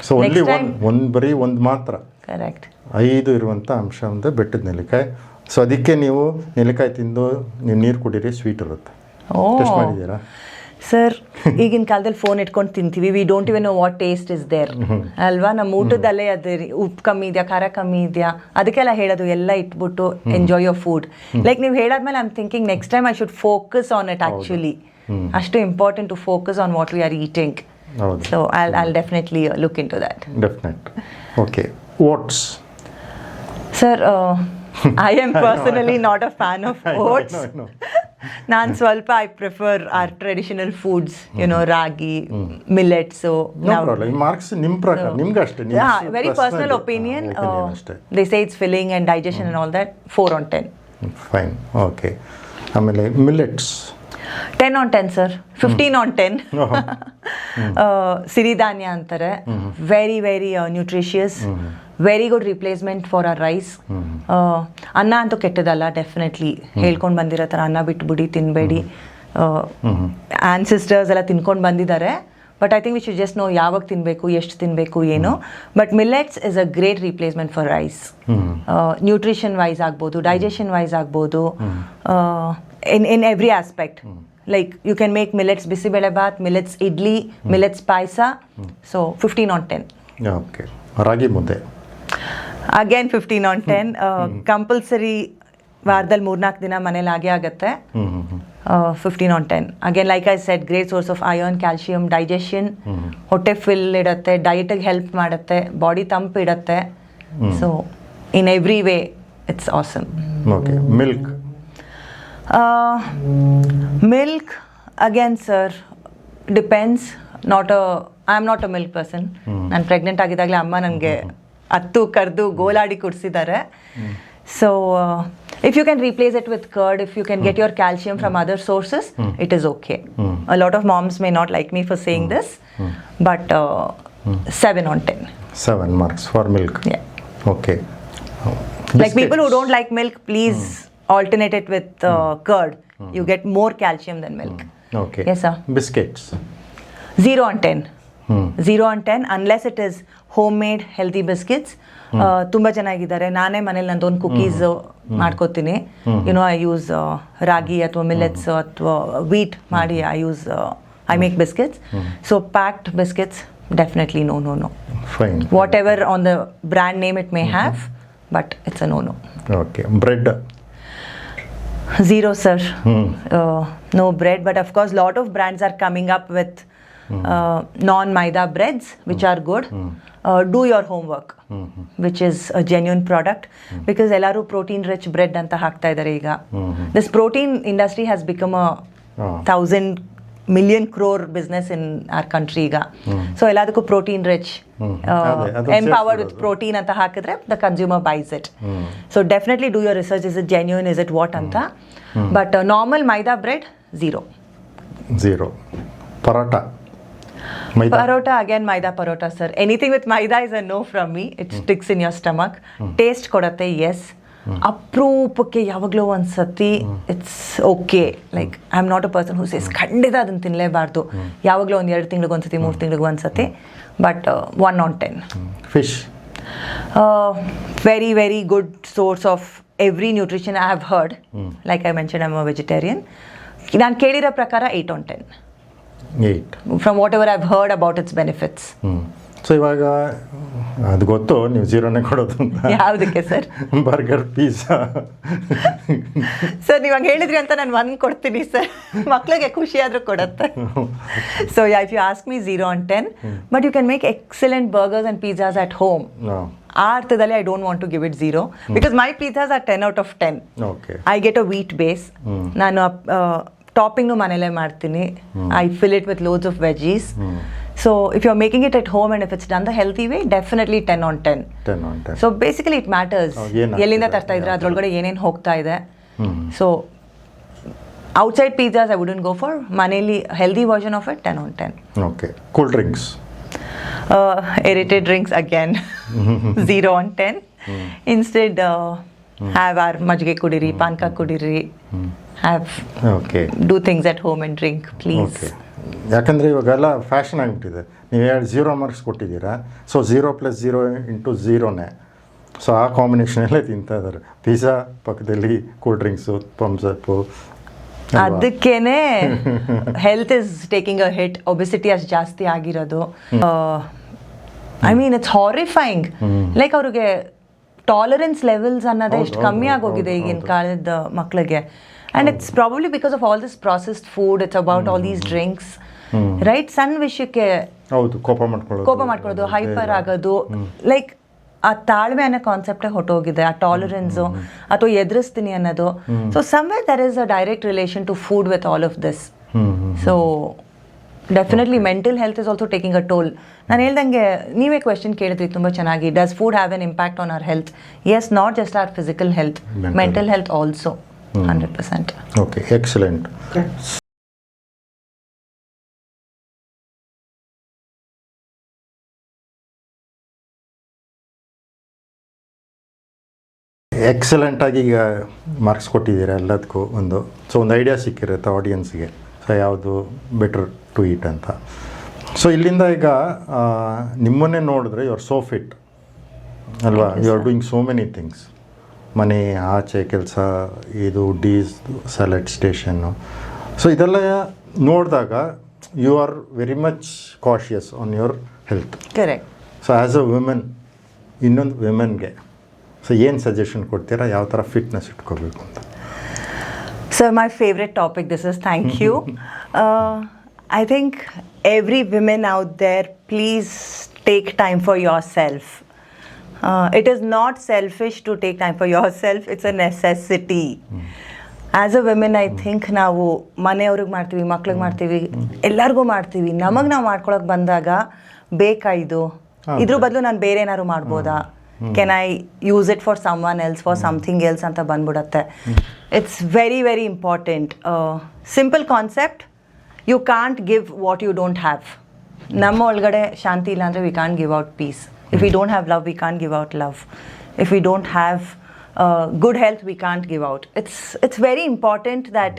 ಸೊ ಓನ್ಲಿ ಒಂದು ಬರೀ ಒಂದು ಮಾತ್ರ. ಕರೆಕ್ಟ್. 5 ಇರುವಂಥ ಅಂಶ ಒಂದು ಬೆಟ್ಟದ ನೆಲ್ಲಿಕಾಯಿ. ಸೊ ಅದಕ್ಕೆ ನೀವು ನೆಲ್ಲಿಕಾಯಿ ತಿಂದು ನೀವು ನೀರು ಕುಡೀರಿ, ಸ್ವೀಟ್ ಇರುತ್ತೆ. ಟೆಸ್ಟ್ ಮಾಡಿದ್ದೀರಾ ಸರ್? ಈಗಿನ ಕಾಲದಲ್ಲಿ ಫೋನ್ ಇಟ್ಕೊಂಡು ತಿಂತೀವಿ. We don't even know what taste is there ಅಲ್ವಾ? ನಮ್ಮ ಊಟದಲ್ಲೇ ಅದು ಉಪ್ಪು ಕಮ್ಮಿ ಇದೆಯಾ, ಖಾರ ಕಮ್ಮಿ ಇದೆಯಾ, ಅದಕ್ಕೆಲ್ಲ ಹೇಳೋದು. ಎಲ್ಲ ಇಟ್ಬಿಟ್ಟು ಎಂಜಾಯ್ ಯೋರ್ ಫುಡ್. ಲೈಕ್ ನೀವು ಹೇಳಾದ್ಮೇಲೆ I am thinking next time I should focus on it. Actually ಅಷ್ಟು important to focus on what we are eating. So I'll definitely look into that. Definite. Okay. Oats. Sir, I am personally not a fan of oats. ನಾನು ಸ್ವಲ್ಪ I prefer our traditional foods, ragi, millets. Marks ನಿಮ್ಮ ಪ್ರಕಾರ ನಿಮ್ಗೆ ಅಷ್ಟೇ. Very personal opinion. They say it's filling and digestion and all that. 4 on 10. Fine. Okay. ಆಮೇಲೆ millets. 10 on 10 sir. 15 on 10. ಸಿರಿಧಾನ್ಯ ಅಂತಾರೆ. Very very nutritious. Very good replacement for our rice. ಅನ್ನ ಅಂತೂ ಕೆಟ್ಟದಲ್ಲ, definitely. ಹೇಳ್ಕೊಂಡು ಬಂದಿರೋ ಥರ ಅನ್ನ ಬಿಟ್ಬಿಡಿ, ತಿನ್ನಬೇಡಿ. ಆನ್ಸಿಸ್ಟರ್ಸ್ ಎಲ್ಲ ತಿನ್ಕೊಂಡು ಬಂದಿದ್ದಾರೆ. But I think we should just know ಯಾವಾಗ ತಿನ್ನಬೇಕು, ಎಷ್ಟು ತಿನ್ನಬೇಕು, ಏನು. But millets is a great replacement for rice. Nutrition wise ಆಗ್ಬೋದು, ಡೈಜೆಷನ್ ವೈಸ್ ಆಗ್ಬೋದು, in every aspect. Like you can make millets bisibele bath, millets idli, millets paisa. So 15 on 10. Okay. ರಾಗಿ ಮುದ್ದೆ. Again 15 on 10. Compulsory ವಾರದಲ್ಲಿ 3-4 ದಿನ ಮನೇಲಿ ಆಗೇ ಆಗುತ್ತೆ. 15 on 10. Again, like I said, great source of iron, calcium, digestion. ಹೊಟ್ಟೆ fill ಇಡುತ್ತೆ, ಡಯಟಿಗೆ help ಮಾಡುತ್ತೆ, body ತಂಪು ಇಡುತ್ತೆ. So in every way it's awesome. Okay. Milk. Milk, again sir, depends. I am not a milk person. ನಾನು pregnant ಆಗಿದ್ದಾಗಲೇ ಅಮ್ಮ ನನಗೆ ಅತ್ತು ಕರೆದು ಗೋಲಾಡಿ ಕುಡಿಸಿದ್ದಾರೆ. So if you can replace it with curd, if you can get your calcium from other sources, it is okay. A lot of moms may not like me for saying this, but 7 on 10. 7 marks for milk. Yeah. Okay. Like people who don't like milk, please alternate it with curd. You get more calcium than milk. Okay. Yes sir. Biscuits. 0 on 10. 0 on 10 unless it is homemade healthy biscuits. ತುಂಬ ಚೆನ್ನಾಗಿದ್ದಾರೆ. ನಾನೇ ಮನೇಲಿ ನಂದೊಂದು cookies ಮಾಡ್ಕೋತೀನಿ. I use ರಾಗಿ ಅಥವಾ millets ಅಥವಾ wheat ಮಾಡಿ I make biscuits. So packed biscuits definitely no. Fine. Whatever on the brand name it may have, but it's a no. Okay. Bread. 0 sir. No bread, but of course lot of brands are coming up with non-maida breads which are good. Do your homework, which is a genuine product, because ellaru protein rich bread anta ಹಾಕ್ತಾ ಇದ್ದಾರೆ ಈಗ. This protein industry has become a 1,000 million crore business in our country ಈಗ. So ಎಲ್ಲದಕ್ಕೂ protein rich, empowered with protein ಅಂತ ಹಾಕಿದ್ರೆ the consumer buys it. So definitely do your research. Is it genuine, is it what ಅಂತ. But normal maida bread 0. Paratha maida Parota, again, maida parota, sir. Anything with maida is a no from me. It sticks in your stomach. Taste ಕೊಡತ್ತೆ, yes. ಅಪ್ರೂಪಕ್ಕೆ ಯಾವಾಗಲೂ ಒಂದ್ಸತಿ it's okay. Like I am not a person who says ಖಂಡಿತ ಅದನ್ನು ತಿನ್ನಲೇಬಾರ್ದು. ಯಾವಾಗಲೂ ಒಂದು 2 ತಿಂಗಳಿಗೆ ಒಂದ್ಸತಿ 3 ತಿಂಗಳಿಗೆ ಒಂದ್ಸತಿ. But 1 on 10. Fish Very, very good source of every nutrition I have heard. Like I mentioned, I'm a vegetarian. ನಾನು ಕೇಳಿರೋ ಪ್ರಕಾರ 8 on 10. 8. From whatever I've heard about its benefits. So ಇವಾಗ ಅದು ಗೊತ್ತು ನೀವು ಜೀರೋನೇ ಕೊಡೋದು ಅಂತ. ಯಾವುದಕ್ಕೆ ಸರ್? Burger, pizza. ಸರ್, ನೀವಾಗ ಹೇಳಿದ್ರಿ ಅಂತ ನಾನು 1 ಕೊಡ್ತೀನಿ ಸರ್. ಮಕ್ಕಳಿಗೆ ಖುಷಿ ಆದರೂ ಕೊಡುತ್ತೆ. So if you ask me 0 on 10, but you can make excellent burgers and pizzas at home. ಆ ಅರ್ಥದಲ್ಲಿ I don't want to give it 0 because my pizzas are 10 out of 10. Okay. I get a wheat base. ನಾನು ಟಾಪಿಂಗ್ನು ಮನೇಲೇ ಮಾಡ್ತೀನಿ. I fill it with loads of veggies. So if you're making it at home and if it's done the healthy way, definitely 10 on 10. 10 on 10. So basically it matters. ಎಲ್ಲಿಂದ ತರ್ತಾ ಇದ್ರೆ ಅದರೊಳಗಡೆ ಏನೇನು ಹೋಗ್ತಾ ಇದೆ. So outside pizzas I wouldn't go for. ಮನೇಲಿ healthy version of it 10 on 10. Okay. Cool drinks? Aerated drinks again 0 on 10. Instead have our majge kudiri, panka kudiri. Have do things at home and drink, please. Okay. ಯಾಕಂದರೆ ಇವಾಗೆಲ್ಲ fashion ಆಗಿಬಿಟ್ಟಿದೆ. ನೀವು 0 marks ಕೊಟ್ಟಿದ್ದೀರಾ, so 0 + 0 × 0ನೇ. So ಆ ಕಾಂಬಿನೇಷನಲ್ಲೇ ತಿಂತಾ ಇದ್ದಾರೆ. Pizza ಪಕ್ಕದಲ್ಲಿ cool drinks, Thums Up. ಅದಕ್ಕೇನೆ health is taking a hit. Obesity ಅಷ್ಟು ಜಾಸ್ತಿ ಆಗಿರೋದು. I mean it's horrifying. Like ಅವ್ರಿಗೆ ಟಾಲರೆನ್ಸ್ ಲೆವೆಲ್ಸ್ ಅನ್ನೋದೇ ಎಷ್ಟು ಕಮ್ಮಿ ಆಗೋಗಿದೆ ಈಗಿನ ಕಾಲದ ಮಕ್ಕಳಿಗೆ. And it's probably because of all this processed food. It's about all these drinks. Right? ಸಣ್ಣ ವಿಷಯಕ್ಕೆ ಹೌದು ಕೋಪ ಮಾಡ್ಕೊಳ್ಳೋದು, ಹೈಪರ್ ಆಗೋದು. ಲೈಕ್ ಆ ತಾಳ್ಮೆ ಅನ್ನೋ ಕಾನ್ಸೆಪ್ಟೇ ಹೊಟ್ಟೋಗಿದೆ. ಆ ಟಾಲರೆನ್ಸು ಅಥವಾ ಎದುರಿಸ್ತೀನಿ ಅನ್ನೋದು. So somewhere there is a direct relation to food with all of this. So definitely mental health is also taking a toll. ನಾನು ಹೇಳ್ದಂಗೆ ನೀವೇ ಕ್ವೆಶನ್ ಕೇಳಿದ್ರಿ ತುಂಬ ಚೆನ್ನಾಗಿ. Does food have an impact on our health? Yes, not just our physical health, mental health also. 100%. Okay, excellent. Excellent ಆಗಿ ಈಗ marks ಕೊಟ್ಟಿದ್ದೀರಾ ಎಲ್ಲದಕ್ಕೂ. ಒಂದು ಐಡಿಯಾ ಸಿಕ್ಕಿರುತ್ತೆ ಆಡಿಯನ್ಸ್ಗೆ, ಸೊ ಯಾವುದು ಬೆಟರ್ ಟು ಈಟ್ ಅಂತ. ಸೊ ಇಲ್ಲಿಂದ ಈಗ ನಿಮ್ಮನ್ನೇ ನೋಡಿದ್ರೆ ಯು ಆರ್ ಸೋ ಫಿಟ್ ಅಲ್ವಾ? You are doing so many things. ಮನೆ ಆಚೆ ಕೆಲಸ, ಇದು ಡೀಸ್ ಸ್ಯಾಲಡ್ ಸ್ಟೇಷನ್ನು. ಸೊ ಇದೆಲ್ಲ ನೋಡಿದಾಗ you are very much cautious on your health. Correct. So as a women, ಇನ್ನೊಂದು ವಿಮೆನ್ಗೆ ಸೊ ಏನು ಸಜೆಷನ್ ಕೊಡ್ತೀರಾ? ಯಾವ ಥರ ಫಿಟ್ನೆಸ್ ಇಟ್ಕೋಬೇಕು ಅಂತ? Sir, my favorite topic this is. Thank you. I think every woman out there, please take time for yourself. It is not selfish to take time for yourself. It's a necessity. As a woman, I think ನಾವು ಮನೆಯವ್ರಿಗೆ ಮಾಡ್ತೀವಿ, ಮಕ್ಳಿಗೆ ಮಾಡ್ತೀವಿ, ಎಲ್ಲರಿಗೂ ಮಾಡ್ತೀವಿ. ನಮಗೆ ನಾವು ಮಾಡ್ಕೊಳಕ್ಕೆ ಬಂದಾಗ ಬೇಕಾ ಇದು? ಇದ್ರ ಬದಲು ನಾನು ಬೇರೆ ಏನಾದ್ರು ಮಾಡ್ಬೋದಾ? Can I use it for someone else, for something else ಅಂತ ಬಂದ್ಬಿಡತ್ತೆ. It's very very important. Simple concept, you can't give what you don't have. ನಮ್ಮ ಒಳಗಡೆ ಶಾಂತಿ ಇಲ್ಲ ಅಂದರೆ we can't give out peace. If we don't have love, we can't give out love. If we don't have good health, we can't give out. It's very important that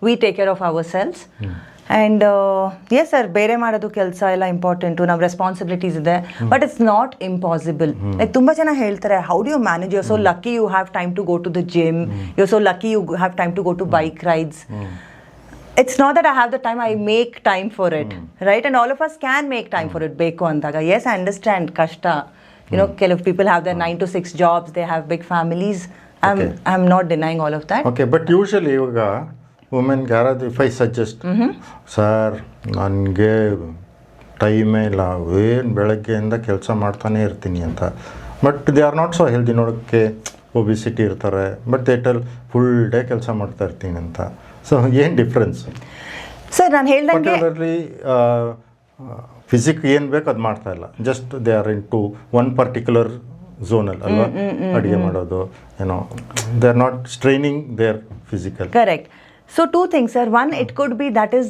we take care of ourselves. And yes sir, ಬೇರೆ ಮಾಡೋದು ಕೆಲಸ ಎಲ್ಲ important, ನಮ್ಮ responsibilities ಇದೆ. But it's not impossible. Like ತುಂಬ ಜನ ಹೇಳ್ತಾರೆ, how do you manage? You are so lucky you have time to go to the gym. You are so lucky you have time to go to bike rides. It's not that I have the time, I make time for it, right? And all of us can make time for it. ಬೇಕು ಅಂದಾಗ, yes, I understand, kashta. You know, ಕೆಲವು people have their 9 to 6 jobs, they have big families. I'm not denying all of that. Okay, but usually ಇವಾಗ ವುಮೆನ್ಗೆ ಯಾರಾದರೂ if I suggest, sir ನನಗೆ ಟೈಮೇ ಇಲ್ಲ, ಏನು ಬೆಳಗ್ಗೆಯಿಂದ ಕೆಲಸ ಮಾಡ್ತಾನೆ ಇರ್ತೀನಿ ಅಂತ. But they are not so healthy. ನೋಡೋಕ್ಕೆ ಒಬಿಸಿಟಿ ಇರ್ತಾರೆ, but they tell full day ಕೆಲಸ ಮಾಡ್ತಾ ಇರ್ತೀನಿ ಅಂತ. ಸೊ ಏನು ಡಿಫ್ರೆನ್ಸ್? ಸರ್ ನಾನು ಹೇಳ್ದಂಗೆ ಅದರಲ್ಲಿ ಫಿಸಿಕ್ ಏನು ಬೇಕು ಅದು ಮಾಡ್ತಾ ಇಲ್ಲ. Just they are into one particular ಝೋನಲ್ಲಿ ಅಲ್ವಾ ಅಡುಗೆ ಮಾಡೋದು, ಏನೋ they are not straining their physical. Correct. So two things, sir. One, it could be that is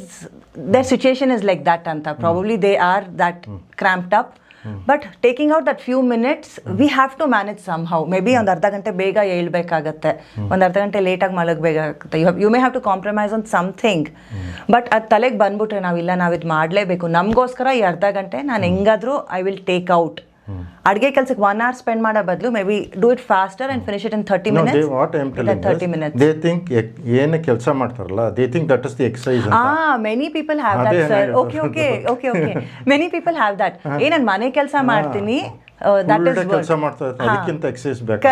their situation is like that, anta. Probably they are that cramped up. But taking out that few minutes, we have to manage somehow. Maybe ಒಂದು ಅರ್ಧ ಗಂಟೆ ಬೇಗ ಹೇಳ್ಬೇಕಾಗತ್ತೆ, ಒಂದು ಅರ್ಧ ಗಂಟೆ ಲೇಟಾಗಿ ಮಲಗಬೇಕಾಗತ್ತೆ. You may have to compromise on something. But ಅದು ತಲೆಗೆ ಬಂದ್ಬಿಟ್ರೆ ನಾವು ಇದು ಮಾಡಲೇಬೇಕು, ನಮಗೋಸ್ಕರ ಈ ಅರ್ಧ ಗಂಟೆ ನಾನು ಹೆಂಗಾದರೂ ಐ ವಿಲ್ ಟೇಕ್ ಔಟ್. ಅಡುಗೆ ಕೆಲಸಕ್ಕೆ 1 hour ಸ್ಪೆಂಡ್ ಮಾಡೋ ಬದಲು may be do it faster and finish it in 30 minutes. What I am telling 30 minutes. They think ಏನು ಕೆಲಸ ಮಾಡ್ತಾರಲ್ಲ, they think that is the exercise. Many people have that sir. Okay many people have that. ನಾನು ಮನೆ ಕೆಲಸ ಮಾಡ್ತೀನಿ, that is ಕೆಲಸ ಮಾಡ್ತಾ ಅದಕ್ಕಿಂತ ಎಕ್ಸರ್ಸೈಸ್ ಬೇಕು.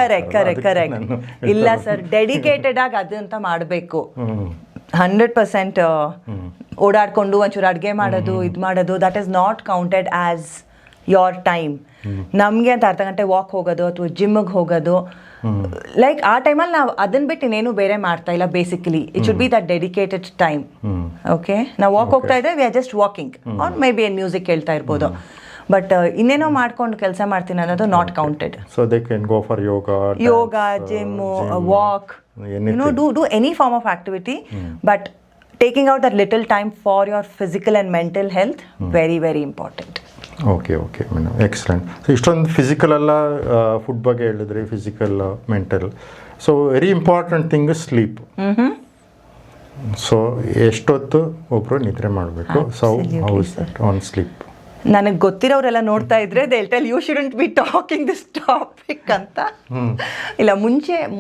ಕರೆಕ್ಟ್. ಇಲ್ಲ ಸರ್, ಡೆಡಿಕೇಟೆಡ್ ಆಗಿ ಅದಂತ ಮಾಡಬೇಕು. 100% ಓಡಾಡ್ಕೊಂಡು ಒಂಚೂರು ಅಡುಗೆ ಮಾಡೋದು, ಇದು ಮಾಡೋದು, that is not counted as your time. ನಮಗೆ ಅಂತ ಅರ್ಧ ಗಂಟೆ ವಾಕ್ ಹೋಗೋದು ಅಥವಾ ಜಿಮ್ಗೆ ಹೋಗೋದು, ಲೈಕ್ ಆ ಟೈಮಲ್ಲಿ ನಾವು ಅದನ್ನ ಬಿಟ್ಟು ಇನ್ನೇನು ಬೇರೆ ಮಾಡ್ತಾ ಇಲ್ಲ. Basically it should be that dedicated time. Okay, ನಾವು ವಾಕ್ ಹೋಗ್ತಾ ಇದ್ರೆ we are just walking, or maybe music ಕೇಳ್ತಾ ಇರ್ಬೋದು. ಬಟ್ ಇನ್ನೇನೋ ಮಾಡ್ಕೊಂಡು ಕೆಲಸ ಮಾಡ್ತೀನಿ ಅನ್ನೋದು not counted. So they can go for yoga, gym, walk, do any form of activity, but taking out that little time for your physical and mental health, very very important. Okay madam, excellent. So ಇಷ್ಟೊಂದು physical ಎಲ್ಲ food ಬಗ್ಗೆ ಹೇಳಿದ್ರಿ, physical, mental. So very important thing is sleep. So ಎಷ್ಟೊತ್ತು ಒಬ್ಬರು ನಿದ್ರೆ ಮಾಡಬೇಕು? So how is that on sleep? ನನಗೆ ಗೊತ್ತಿರೋರೆಲ್ಲ ನೋಡ್ತಾ ಇದ್ರೆ they tell you shouldn't be talking this topic ಅಂತ. ಇಲ್ಲ,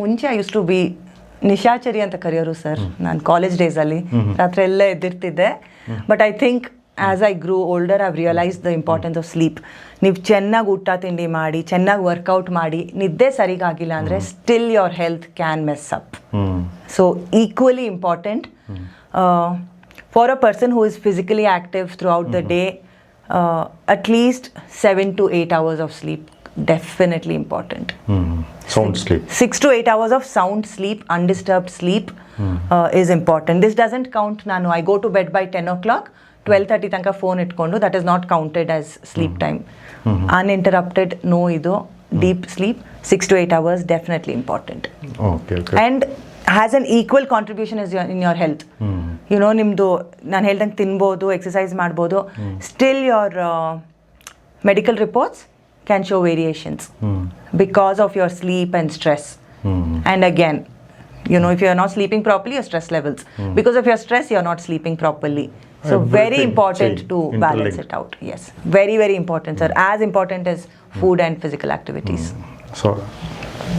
ಮುಂಚೆ ಐ ಯೂಸ್ ಟು ಬಿ ನಿಶಾಚರಿ ಅಂತ ಕರೆಯೋರು ಸರ್. ನಾನು ಕಾಲೇಜ್ ಡೇಸಲ್ಲಿ ರಾತ್ರಿ ಎಲ್ಲ ಎದ್ದಿರ್ತಿದ್ದೆ. But I think as I grew older I've realise the importance of sleep. ನೀವು ಚೆನ್ನಾಗಿ ಊಟ ತಿಂಡಿ ಮಾಡಿ, ಚೆನ್ನಾಗಿ ವರ್ಕೌಟ್ ಮಾಡಿ, ನಿದ್ದೆ ಸರಿಗಾಗಿಲ್ಲ ಅಂದರೆ still your health can mess up. So equally important for a person who is physically active throughout the day, at least 7 to 8 hours of sleep, definitely important. Sound sleep. 6 to 8 hours of sound sleep, undisturbed sleep is important. This doesn't count. I go to bed by 10 o'clock, 12:30 tanka phone itkondu, that is not counted as sleep time. Uninterrupted, no ido, deep sleep, 6 to 8 hours, definitely important. Okay. And has an equal contribution as in your health. ನಿಮ್ಮದು ನಾನು ಹೇಳ್ದಂಗೆ ತಿನ್ಬೋದು, exercise ಮಾಡ್ಬೋದು, still your medical reports can show variations because of your sleep and stress. And again, if you are not sleeping properly, your stress levels. Because of your stress, you are not sleeping properly. So very important to balance it out. Yes, very very important, sir. As important as food and physical activities. So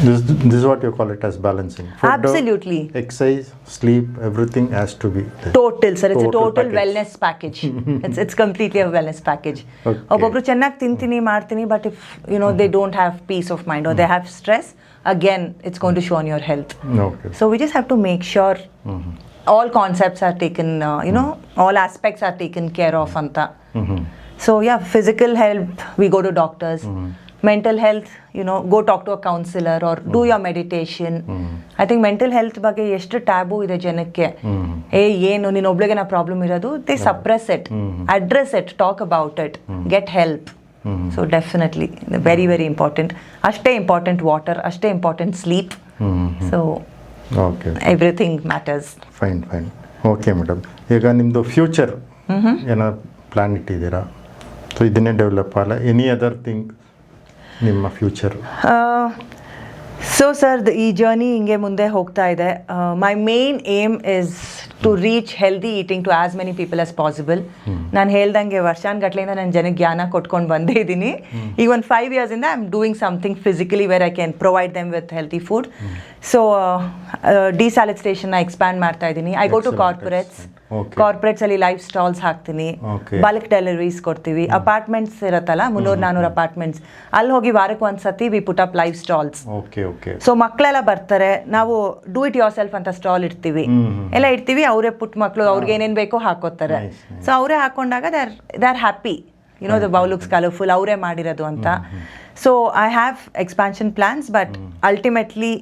this is what you call it as balancing. Food, absolutely. Exercise, sleep, everything has to be there. Total, sir. It's a total package. wellness package. It's completely a wellness package. ಒಬ್ಬೊಬ್ರು ಚೆನ್ನಾಗಿ ತಿಂತೀನಿ ಮಾಡ್ತೀನಿ, but if they don't have peace of mind or they have stress, again it's going to show on your health. Okay. So we just have to make sure all concepts are taken, all aspects are taken care of anta. So yeah, physical health, we go to doctors. Mental health, go talk to a counselor or do your meditation. I think mental health ಬಗ್ಗೆ ಎಷ್ಟು tab ಇದೆ ಜನಕ್ಕೆ. ಏನು ನೀನು ಒಬ್ಳಿಗೆ ನಾ problem ಇರೋದು, they suppress it, address it, talk about it, get help. So definitely very very important. ಅಷ್ಟೇ important water, ಅಷ್ಟೇ important sleep. So everything matters. Fine. Okay madam, ಈಗ ನಿಮ್ಮದು ಫ್ಯೂಚರ್ ಏನೋ ಪ್ಲಾನ್ ಇಟ್ಟಿದ್ದೀರಾ? ಸೊ ಇದನ್ನೇ ಡೆವಲಪ್ ಅಲ್ಲ, ಎನಿ ಅದರ್ ಥಿಂಗ್ ನಿಮ್ಮ future? So sir, ಈ ಜರ್ನಿ ಹಿಂಗೆ ಮುಂದೆ ಹೋಗ್ತಾ ಇದೆ. My main aim is to reach healthy eating to as many people as possible. ನಾನು ಹೇಳ್ದಂಗೆ ವರ್ಷಾನ್ಗಟ್ಲೆಯಿಂದ ನಾನು ಜನಕ್ಕೆ ಜ್ಞಾನ ಕೊಟ್ಕೊಂಡು ಬಂದೇ ಇದ್ದೀನಿ. ಈಗ ಒಂದು 5 years ಇಂದ I am doing something physically where I can provide them with healthy food. So ಡಿಸ್ಯಾಲಿಟೇಷನ್ನ ಎಕ್ಸ್ಪ್ಯಾಂಡ್ ಮಾಡ್ತಾ ಇದ್ದೀನಿ. ಐ ಗೋ ಟು ಕಾರ್ಪೊರೇಟ್ಸ್ ಅಲ್ಲಿ ಲೈಫ್ ಸ್ಟಾಲ್ಸ್ ಹಾಕ್ತೀನಿ, ಬಲ್ಕ್ ಡೆಲಿವರೀಸ್ ಕೊಡ್ತೀವಿ. ಅಪಾರ್ಟ್ಮೆಂಟ್ಸ್ ಇರತ್ತಲ್ಲ, 300-400 ಅಪಾರ್ಟ್ಮೆಂಟ್ಸ್, ಅಲ್ಲಿ ಹೋಗಿ ವಾರಕ್ಕೆ ಒಂದ್ಸತಿ we put up life stalls. So ಮಕ್ಕಳೆಲ್ಲ ಬರ್ತಾರೆ, ನಾವು ಡೂ ಇಟ್ ಯೋರ್ ಸೆಲ್ಫ್ ಅಂತ ಸ್ಟಾಲ್ ಇಡ್ತೀವಿ, ಎಲ್ಲ ಇಡ್ತೀವಿ. ಅವರೇ ಪುಟ್ಟ ಮಕ್ಕಳು, ಅವ್ರಿಗೆ ಏನೇನು ಬೇಕೋ ಹಾಕೋತಾರೆ. ಸೊ ಅವರೇ ಹಾಕೊಂಡಾಗ they are happy, the bowl looks colourful, ಅವರೇ ಮಾಡಿರೋದು ಅಂತ. So I have expansion plans, but ultimately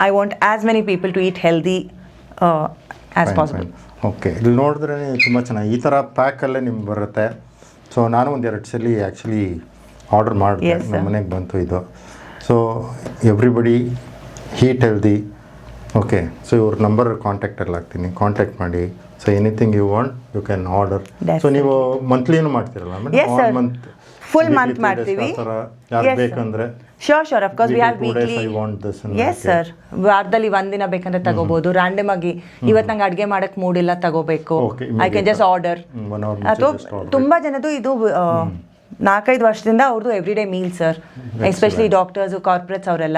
I want as many people to eat healthy as possible. Okay, ಇಲ್ಲಿ ನೋಡಿದ್ರೆ ತುಂಬ ಚೆನ್ನಾಗಿ ಈ ಥರ ಪ್ಯಾಕಲ್ಲೇ ನಿಮ್ಗೆ ಬರುತ್ತೆ. ಸೊ ನಾನು ಒಂದೆರಡು ಸಲ ಆ್ಯಕ್ಚುಲಿ ಆರ್ಡರ್ ಮಾಡಿದೆ, ನಮ್ಮ ಮನೆಗೆ ಬಂತು ಇದು. So everybody eat healthy okay so ಇವ್ರ ನಂಬರ್ ಕಾಂಟ್ಯಾಕ್ಟಲ್ಲಿ ಹಾಕ್ತೀನಿ, ಕಾಂಟ್ಯಾಕ್ಟ್ ಮಾಡಿ. So anything you want you can order. So ನೀವು ಮಂತ್ಲಿನೂ ಮಾಡ್ತೀರಲ್ಲ Yes, sir. Full month ಮಾಡ್ತೀವಿ. ಯಾರು Yes, sir. ಬೇಕಂದ್ರೆ Sure, of course we have weekly. I want this and Yes, that. sir. ವಾರದಲ್ಲಿ ಒಂದಿನ ಬೇಕಂದ್ರೆ ತಗೋಬಹುದು. ರ್ಯಾಂಡಮ್ ಆಗಿ ಇವತ್ತು ನಂಗೆ ಅಡುಗೆ ಮಾಡಕ್ ಮೂಡಿಲ್ಲ ತಗೋಬೇಕು, Okay, I can just order. 1 hour ಮುಂಚೆ ಅಥವಾ just order. ತುಂಬಾ ಜನದು ಇದು 4-5 ವರ್ಷದಿಂದ ಅವ್ರದ್ದು every day meal sir, especially doctors, corporates ಅವರೆಲ್ಲ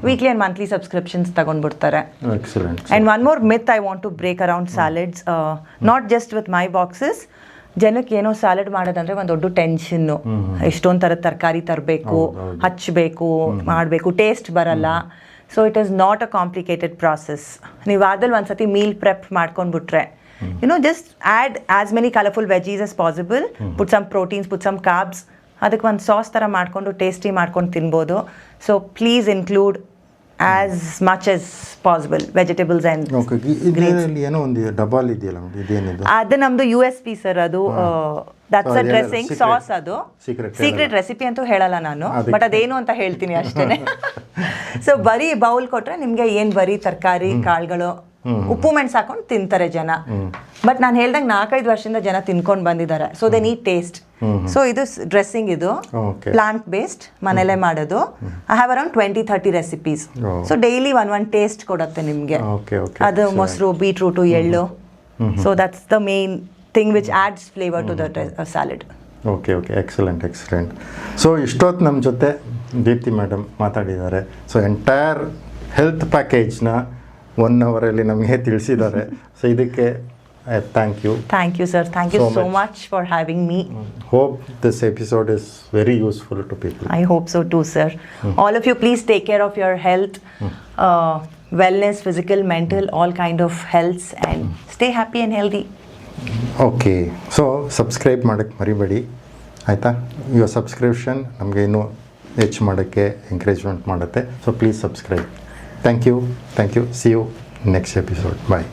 ವೀಕ್ಲಿ ಅಂಡ್ ಮಂತ್ಲಿ ಸಬ್ಸ್ಕ್ರಿಪ್ಷನ್ಸ್ ತಗೊಂಡ್ಬಿಡ್ತಾರೆ. Excellent. And one more myth I want to break around salads, not just with my boxes. ಜನಕ್ಕೆ ಏನೋ ಸ್ಯಾಲಡ್ ಮಾಡೋದಂದ್ರೆ ಒಂದು ದೊಡ್ಡ ಟೆನ್ಷನ್ನು, ಎಷ್ಟೊಂದು ಥರದ ತರಕಾರಿ ತರಬೇಕು, ಹಚ್ಚಬೇಕು, ಮಾಡಬೇಕು, ಟೇಸ್ಟ್ ಬರಲ್ಲ. So it is not a complicated process. ನೀವು ಅದ್ರಲ್ಲಿ ಒಂದ್ಸತಿ ಮೀಲ್ ಪ್ರೆಪ್ ಮಾಡ್ಕೊಂಡ್ಬಿಟ್ರೆ, just add as many colorful veggies as possible, put some proteins, put some carbs, ಅದಕ್ಕೆ ಒಂದು ಸಾಸ್ ಥರ ಮಾಡಿಕೊಂಡು ಟೇಸ್ಟಿ ಮಾಡ್ಕೊಂಡು ತಿನ್ಬೋದು. So please include as much as possible vegetables and okay. ಇದರಲ್ಲಿ ಏನೋ ಒಂದು ಡಬಲ್ ಇದೆಯಲ್ಲ, ಇದೇನಿದು? ಅದು ನಮ್ದು USP ಸರ್. ಅದು ದಟ್ಸ್ ಅ ಡ್ರೆಸ್ಸಿಂಗ್ ಸಾಸ್. ಅದು ಸೀಕ್ರೆಟ್ ರೆಸಿಪಿ ಅಂತೂ ಹೇಳಲ್ಲ ನಾನು, ಬಟ್ ಅದೇನು ಅಂತ ಹೇಳ್ತೀನಿ ಅಷ್ಟೇ. ಸೊ ಬರೀ ಬೌಲ್ ಕೊಟ್ರೆ ನಿಮ್ಗೆ ಏನ್ ಬರೀ ತರಕಾರಿ, ಕಾಳುಗಳು, ಉಪ್ಪು ಮೆಣಸು ಹಾಕೊಂಡು ತಿಂತಾರೆ ಜನ. ಬಟ್ ನಾನು ಹೇಳ್ದಂಗೆ 4-5 ವರ್ಷದಿಂದ ಜನ ತಿನ್ಕೊಂಡು ಬಂದಿದ್ದಾರೆ. So they need taste. So ಇದು ಡ್ರೆಸ್ಸಿಂಗ್, ಇದು ಪ್ಲಾಂಟ್ ಬೇಸ್ಡ್, ಮನೇಲೆ ಮಾಡೋದು. I have around 20-30 recipes. So daily one taste ಕೊಡುತ್ತೆ ನಿಮಗೆ. ಅದು ಮೊಸರು, ಬೀಟ್ರೂಟು, ಎಳ್ಳು. So that's the main thing which adds flavour to the salad. Okay. Excellent. So ಇಷ್ಟೊತ್ತು ನಮ್ಮ ಜೊತೆ ದೀಪ್ತಿ ಮೇಡಮ್ ಮಾತಾಡಿದ್ದಾರೆ. ಸೊ ಎಂಟೈರ್ ಹೆಲ್ತ್ ಪ್ಯಾಕೇಜ್ನ 1 ಅವರಲ್ಲಿ ನಮಗೆ ತಿಳಿಸಿದ್ದಾರೆ. ಸೊ ಇದಕ್ಕೆ thank you. Thank you, sir. Thank you so much for having me. Hope this episode is very useful to people. I hope so too, sir. All of you, please take care of your health, wellness, physical, mental, all kind of health, and stay happy and healthy. Okay. So subscribe ಮಾಡೋಕ್ಕೆ ಮರಿಬೇಡಿ, ಆಯಿತಾ? Your subscription ನಮಗೆ ಇನ್ನೂ ಹೆಚ್ಚು ಮಾಡೋಕ್ಕೆ encouragement ಮಾಡುತ್ತೆ. So please subscribe. Thank you. See you next episode. Bye.